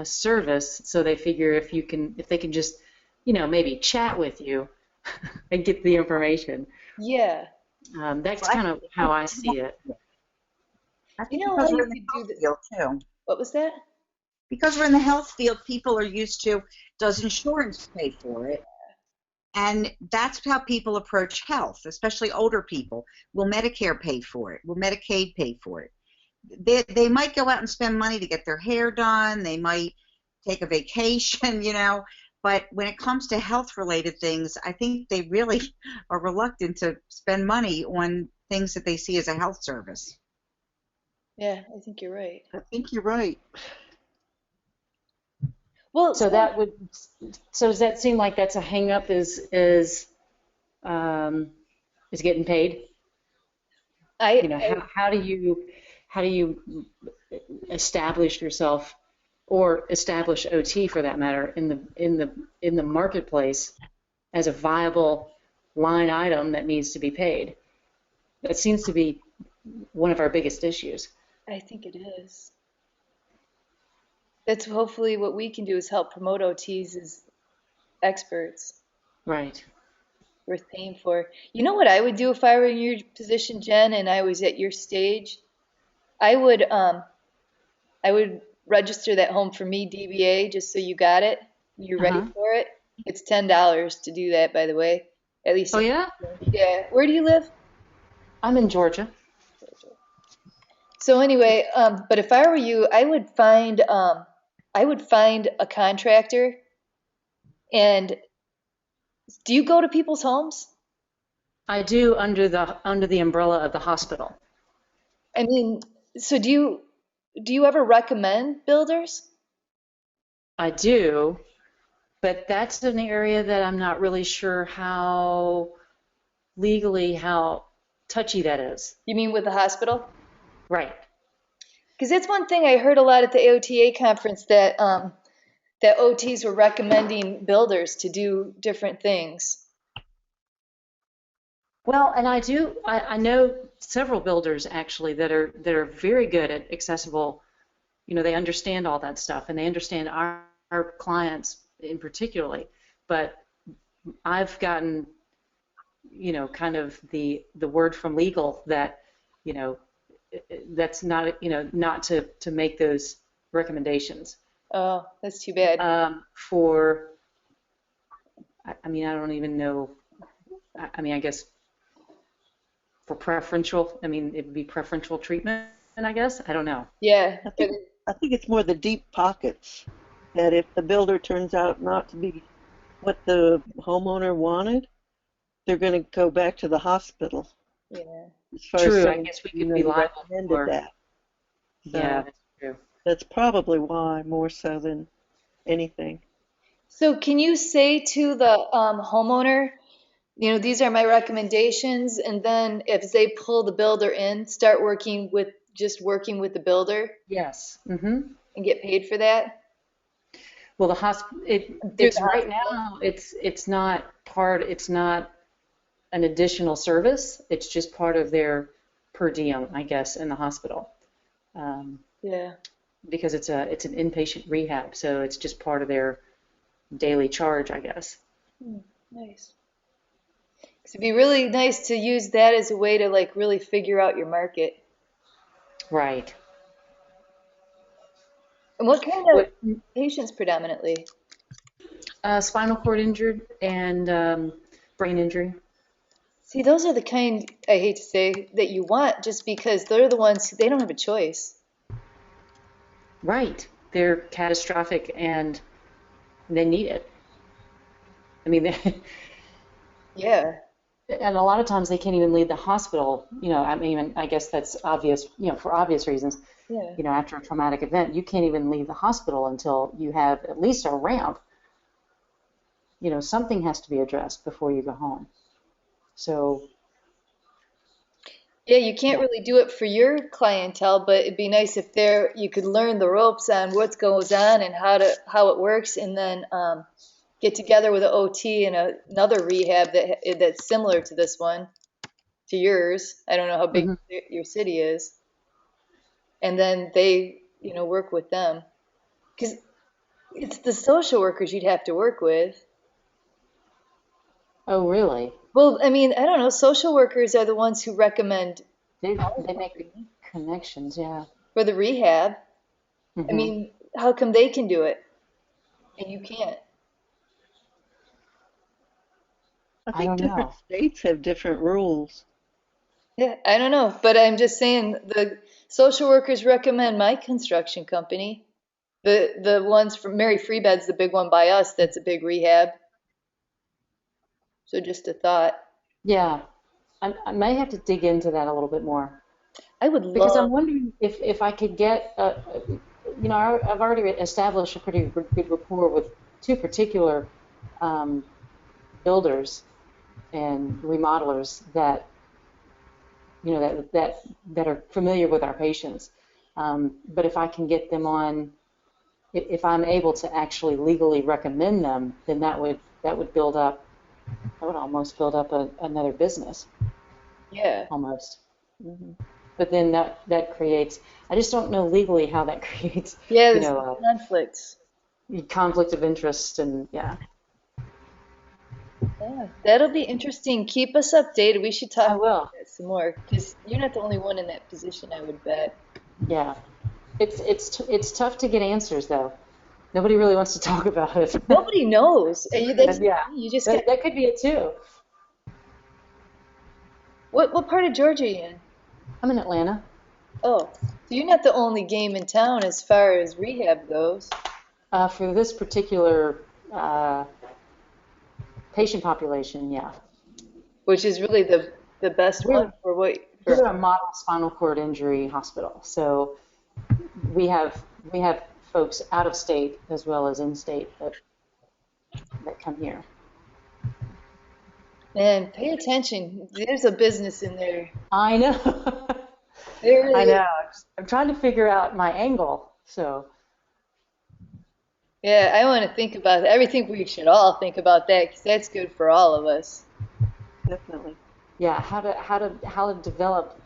service, so they figure if they can just, maybe chat with you and get the information. Yeah. That's Well, kind of how I see it. I think You know because how we're you in the could do health this? field too. What was that? Because we're in the health field, people are used to, does insurance pay for it? And that's how people approach health, especially older people. Will Medicare pay for it? Will Medicaid pay for it? They might go out and spend money to get their hair done. They might take a vacation, But when it comes to health-related things, I think they really are reluctant to spend money on things that they see as a health service. Yeah, I think you're right. I think you're right. Well, So does that seem like that's a hang up is getting paid? I How do you establish yourself or establish OT for that matter in the marketplace as a viable line item that needs to be paid? That seems to be one of our biggest issues. I think it is. That's hopefully what we can do is help promote OTs as experts Right. worth paying for. You know what I would do if I were in your position, Jen, and I was at your stage? I would register that home for me DBA just so you got it. You're ready Uh-huh. for it. It's $10 to do that, by the way. At least. Oh yeah? Yeah. Where do you live? I'm in Georgia. So anyway, but if I were you, I would find a contractor. And do you go to people's homes? I do under the umbrella of the hospital. I mean, so do you ever recommend builders? I do, but that's an area that I'm not really sure how touchy that is. You mean with the hospital? Right. Because that's one thing I heard a lot at the AOTA conference that that OTs were recommending builders to do different things. Well, and I know several builders actually that are very good at accessible, they understand all that stuff and they understand our clients in particularly, but I've gotten, kind of the word from legal that, that's not, not to make those recommendations. Oh, that's too bad. I mean, I don't even know, I mean, I guess for preferential, I mean, it would be preferential treatment, I guess. I don't know. Yeah. I think it's more the deep pockets, that if the builder turns out not to be what the homeowner wanted, they're going to go back to the hospital. Yeah. As far as True, I saying, guess we you could know, be you liable recommended for, that. So yeah, that's true. that's probably why, more so than anything. So can you say to the homeowner, you know, these are my recommendations, and then if they pull the builder in, start working with the builder Yes. Mm-hmm. and get paid for that? Well, Through it's the right hospital? now, it's not an additional service. It's just part of their per diem, I guess, in the hospital. Yeah. Because it's an inpatient rehab, so it's just part of their daily charge, I guess. Nice. 'Cause it'd be really nice to use that as a way to like really figure out your market. Right. And what kind of What patients predominantly? spinal cord injured and brain injury. See, those are the kind, I hate to say, that you want just because they're the ones they don't have a choice. Right. They're catastrophic and they need it. I mean, Yeah. and a lot of times they can't even leave the hospital. You know, I mean, I guess that's obvious, you know, for obvious reasons. Yeah. You know, after a traumatic event, you can't even leave the hospital until you have at least a ramp. You know, something has to be addressed before you go home. So, Yeah, you can't yeah. really do it for your clientele, but it'd be nice if you could learn the ropes on what goes on and how it works, and then get together with an OT and another rehab that's similar to this one, to yours. I don't know how big Hmm. your city is, and then they, work with them, because it's the social workers you'd have to work with. Oh, really? Well, I mean, I don't know. Social workers are the ones who recommend They make the connections, yeah. for the rehab. I Hmm. mean, how come they can do it and you can't? I I think don't different know. states have different rules. Yeah, I don't know, but I'm just saying the social workers recommend my construction company. The ones from Mary Free Bed's the big one by us. That's a big rehab. So just a thought. Yeah, I may have to dig into that a little bit more I would because love. I'm wondering if I could get, you know, I've already established a pretty good rapport with two particular um, builders and remodelers that, you know, that are familiar with our patients. But if I can get them on, if I'm able to actually legally recommend them, then that would build up, that would almost build up another business, Yeah. almost. Hmm. But then that creates, I just don't know legally how that creates, Yeah, you there's know, conflicts. a conflict of interest and yeah. Yeah, that'll be interesting. Keep us updated. We should talk I about will. that some more because you're not the only one in that position, I would bet. Yeah. It's tough to get answers though. Nobody really wants to talk about it. Nobody knows. That's Yeah. you just got. That could be it too. What part of Georgia are you in? I'm in Atlanta. Oh, so you're not the only game in town as far as rehab goes. For this particular uh, patient population, yeah. Which is really the best one We're for what we're for. a model spinal cord injury hospital. So we have folks out of state as well as in state that come here. Man, pay attention. There's a business in there. I know. There I really is. know. I'm trying to figure out my angle. So Yeah, I want to think about that. I think we should all think about that because that's good for all of us. Definitely. yeah, how to develop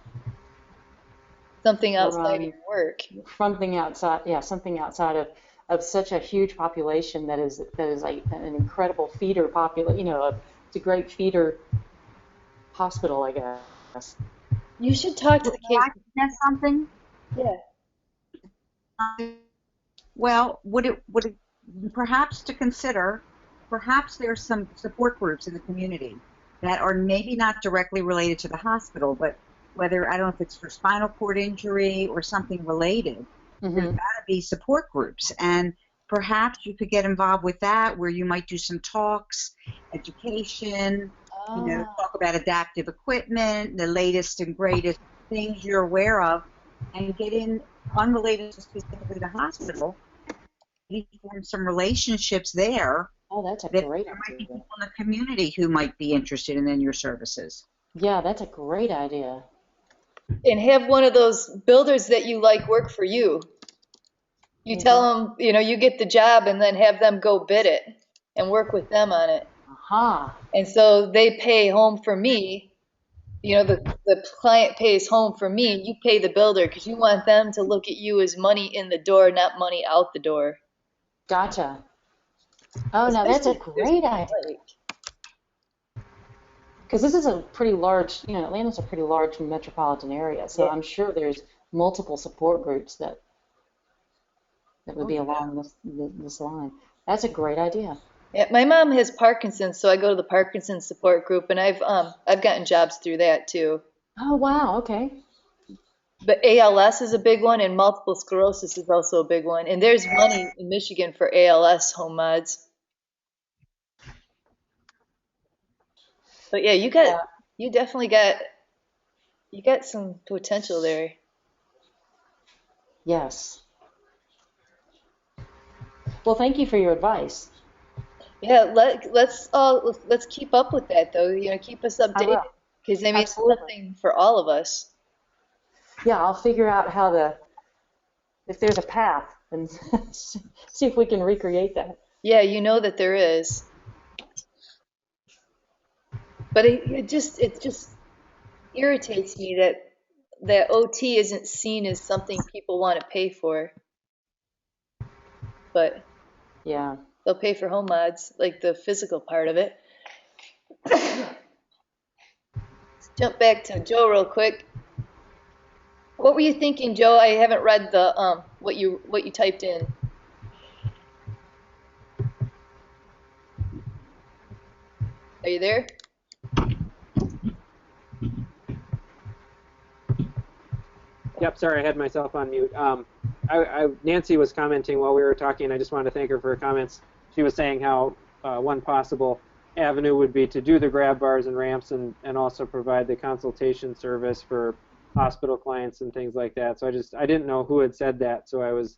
Something outside of from your work. something outside, yeah, something outside of such a huge population that is like an incredible feeder population. You know, it's a great feeder hospital, I guess. You should talk to the May case. I suggest something? Yeah. Well, would it perhaps to consider, perhaps there's some support groups in the community that are maybe not directly related to the hospital, but whether, I don't know if it's for spinal cord injury or something related, there's got to be support groups. And perhaps you could get involved with that, where you might do some talks, education, talk about adaptive equipment, the latest and greatest things you're aware of, and get in unrelated to specifically the hospital. You form some relationships there. Oh, that's a There great might be idea. people in the community who might be interested in your services. Yeah, that's a great idea. And have one of those builders that you like work for you. You tell them, you get the job, and then have them go bid it and work with them on it. Aha. And so they pay home for me. The client pays home for me, and you pay the builder because you want them to look at you as money in the door, not money out the door. Gotcha. Oh, now that's a great idea. Because this is a pretty large, Atlanta's a pretty large metropolitan area, so I'm sure there's multiple support groups that would be along this line. That's a great idea. Yeah, my mom has Parkinson's, so I go to the Parkinson's support group, and I've gotten jobs through that too. Oh, wow, okay. But ALS is a big one, and multiple sclerosis is also a big one. And there's money in Michigan for ALS home mods. But yeah, you definitely got some potential there. Yes. Well, thank you for your advice. Yeah, let's keep up with that though. Keep us updated because it's something for all of us. Yeah, I'll figure out if there's a path and see if we can recreate that. Yeah, that there is. But it just irritates me that OT isn't seen as something people want to pay for. But yeah, they'll pay for home mods, like the physical part of it. Let's jump back to Joe real quick. What were you thinking, Joe? I haven't read the what you typed in. Are you there? Yep, sorry, I had myself on mute. Nancy was commenting while we were talking. I just wanted to thank her for her comments. She was saying how one possible avenue would be to do the grab bars and ramps and also provide the consultation service for hospital clients and things like that. So I didn't know who had said that, so I was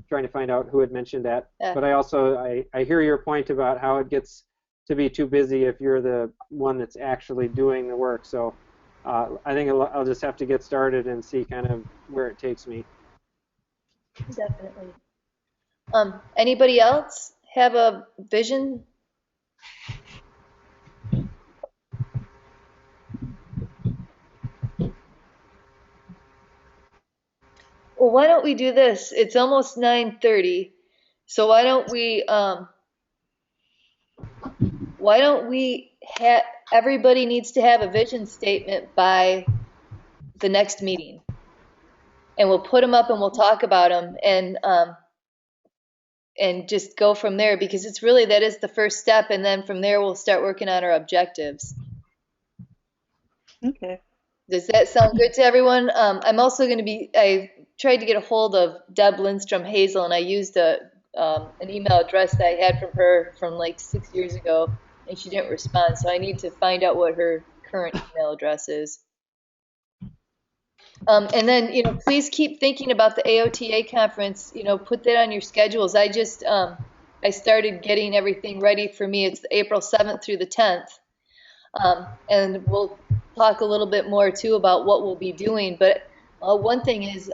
trying to find out who had mentioned that. Yeah. But I hear your point about how it gets to be too busy if you're the one that's actually doing the work. So I think I'll just have to get started and see kind of where it takes me. Definitely. Anybody else have a vision? Well, why don't we do this? It's almost 9:30, so why don't we have everybody needs to have a vision statement by the next meeting, and we'll put them up and we'll talk about them and just go from there, because it's really, that is the first step, and then from there we'll start working on our objectives. Okay. Does that sound good to everyone? I'm also going to I tried to get a hold of Deb Lindstrom Hazel, and I used an email address that I had from her from like 6 years ago, and she didn't respond, so I need to find out what her current email address is. And then, please keep thinking about the AOTA conference. Put that on your schedules. I started getting everything ready for me. It's April 7th through the 10th. And we'll talk a little bit more too about what we'll be doing. But one thing is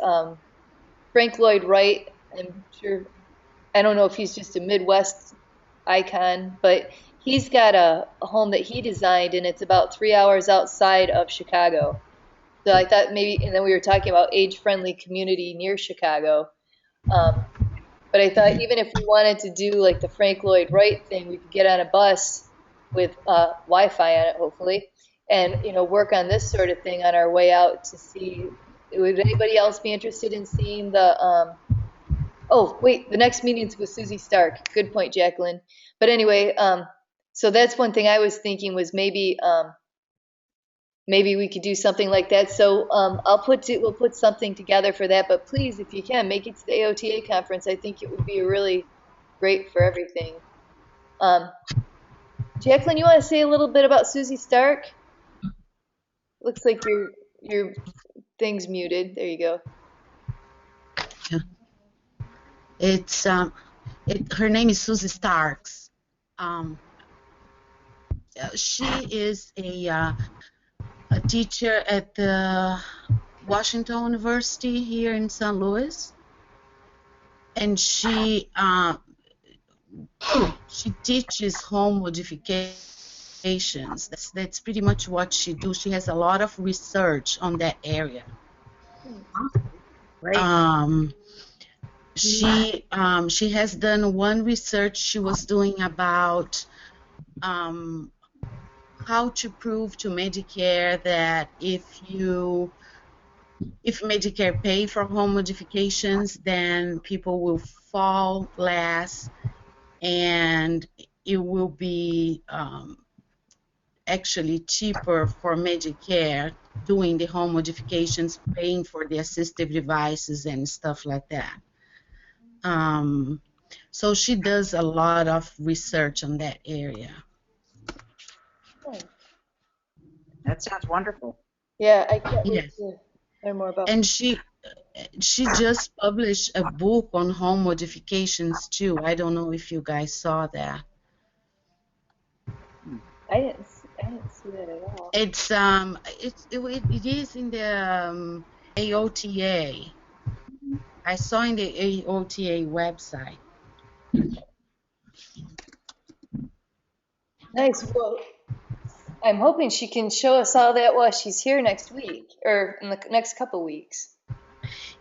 Frank Lloyd Wright, I'm sure, I don't know if he's just a Midwest icon, but he's got a home that he designed, and it's about 3 hours outside of Chicago. So I thought maybe, and then we were talking about age-friendly community near Chicago. But I thought even if we wanted to do like the Frank Lloyd Wright thing, we could get on a bus with Wi-Fi on it, hopefully, and work on this sort of thing on our way out to see. Would anybody else be interested in seeing the? Oh, wait, the next meeting's with Susie Stark. Good point, Jacqueline. But anyway, So that's one thing I was thinking was maybe maybe we could do something like that. So we'll put something together for that. But please, if you can, make it to the AOTA conference. I think it would be really great for everything. Jacqueline, you want to say a little bit about Susie Stark? Looks like your thing's muted. There you go. It's her name is Susie Starks. She is a teacher at the Washington University here in St. Louis, and she teaches home modifications. That's pretty much what she does. She has a lot of research on that area. Great. She has done one research she was doing about how to prove to Medicare that if Medicare pay for home modifications, then people will fall less, and it will be actually cheaper for Medicare doing the home modifications, paying for the assistive devices and stuff like that. So she does a lot of research on that area. That sounds wonderful. Yeah, I can't wait Yes. to learn more about. And she just published a book on home modifications too. I don't know if you guys saw that. I didn't see that at all. It is in the AOTA. I saw in the AOTA website. Nice. Well, I'm hoping she can show us all that while she's here next week or in the next couple weeks.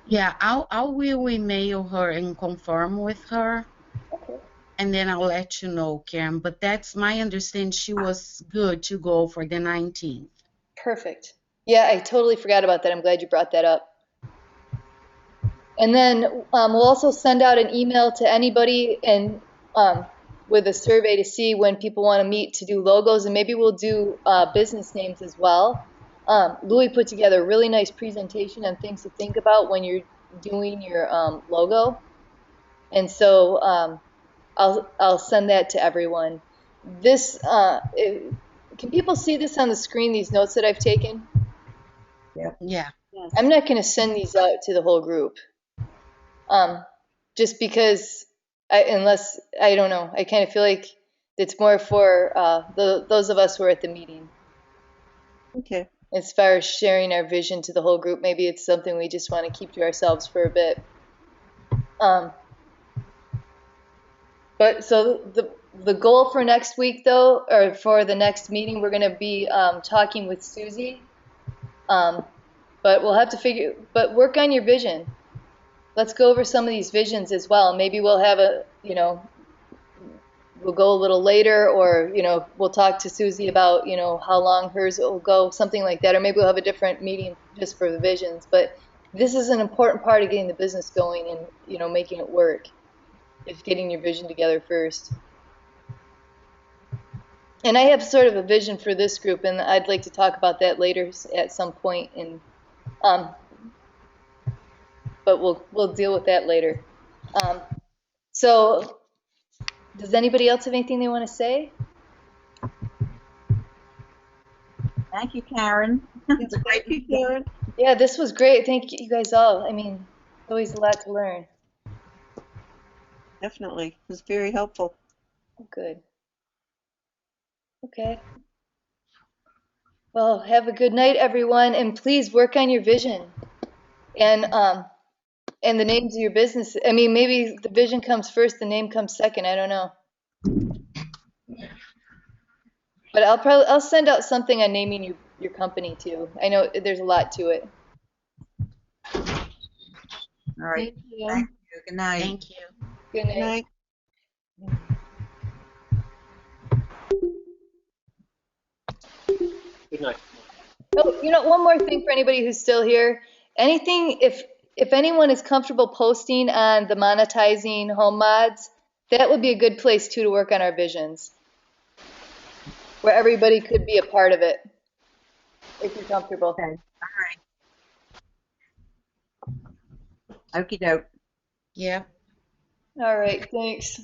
Yeah, I will email her and confirm with her. Okay. And then I'll let you know, Karen. But that's my understanding. She was good to go for the 19th. Perfect. Yeah, I totally forgot about that. I'm glad you brought that up. And then we'll also send out an email to anybody and with a survey to see when people want to meet to do logos, and maybe we'll do business names as well. Louis put together a really nice presentation on things to think about when you're doing your logo, and so I'll send that to everyone. This can people see this on the screen? These notes that I've taken. Yeah. I'm not going to send these out to the whole group, just because unless I don't know, I kind of feel like it's more for those of us who are at the meeting. Okay. As far as sharing our vision to the whole group, maybe it's something we just want to keep to ourselves for a bit. But so the goal for next week, though, or for the next meeting, we're going to be talking with Susie. But we'll have to work on your vision. Let's go over some of these visions as well. Maybe we'll have we'll go a little later, or, we'll talk to Susie about, how long hers will go, something like that. Or maybe we'll have a different meeting just for the visions. But this is an important part of getting the business going and, making it work. Is getting your vision together first. And I have sort of a vision for this group, and I'd like to talk about that later at some point. And but we'll deal with that later. So, does anybody else have anything they want to say? Thank you, Karen. It's a great Thank you, Karen. Yeah, this was great. Thank you guys all. I mean, always a lot to learn. Definitely. It was very helpful. Oh, good. Okay. Well, have a good night, everyone, and please work on your vision and the names of your business. I mean, maybe the vision comes first, the name comes second. I don't know. But I'll send out something on naming your company too. I know there's a lot to it. All right. Thank you. Thank you. Good night. Thank you. Good Good night. night. Good night. Oh, one more thing for anybody who's still here. Anything, if anyone is comfortable posting on the monetizing home mods, that would be a good place too to work on our visions. where everybody could be a part of it, if you're comfortable. Okay. All right. Okie doke. Yeah. All right, thanks.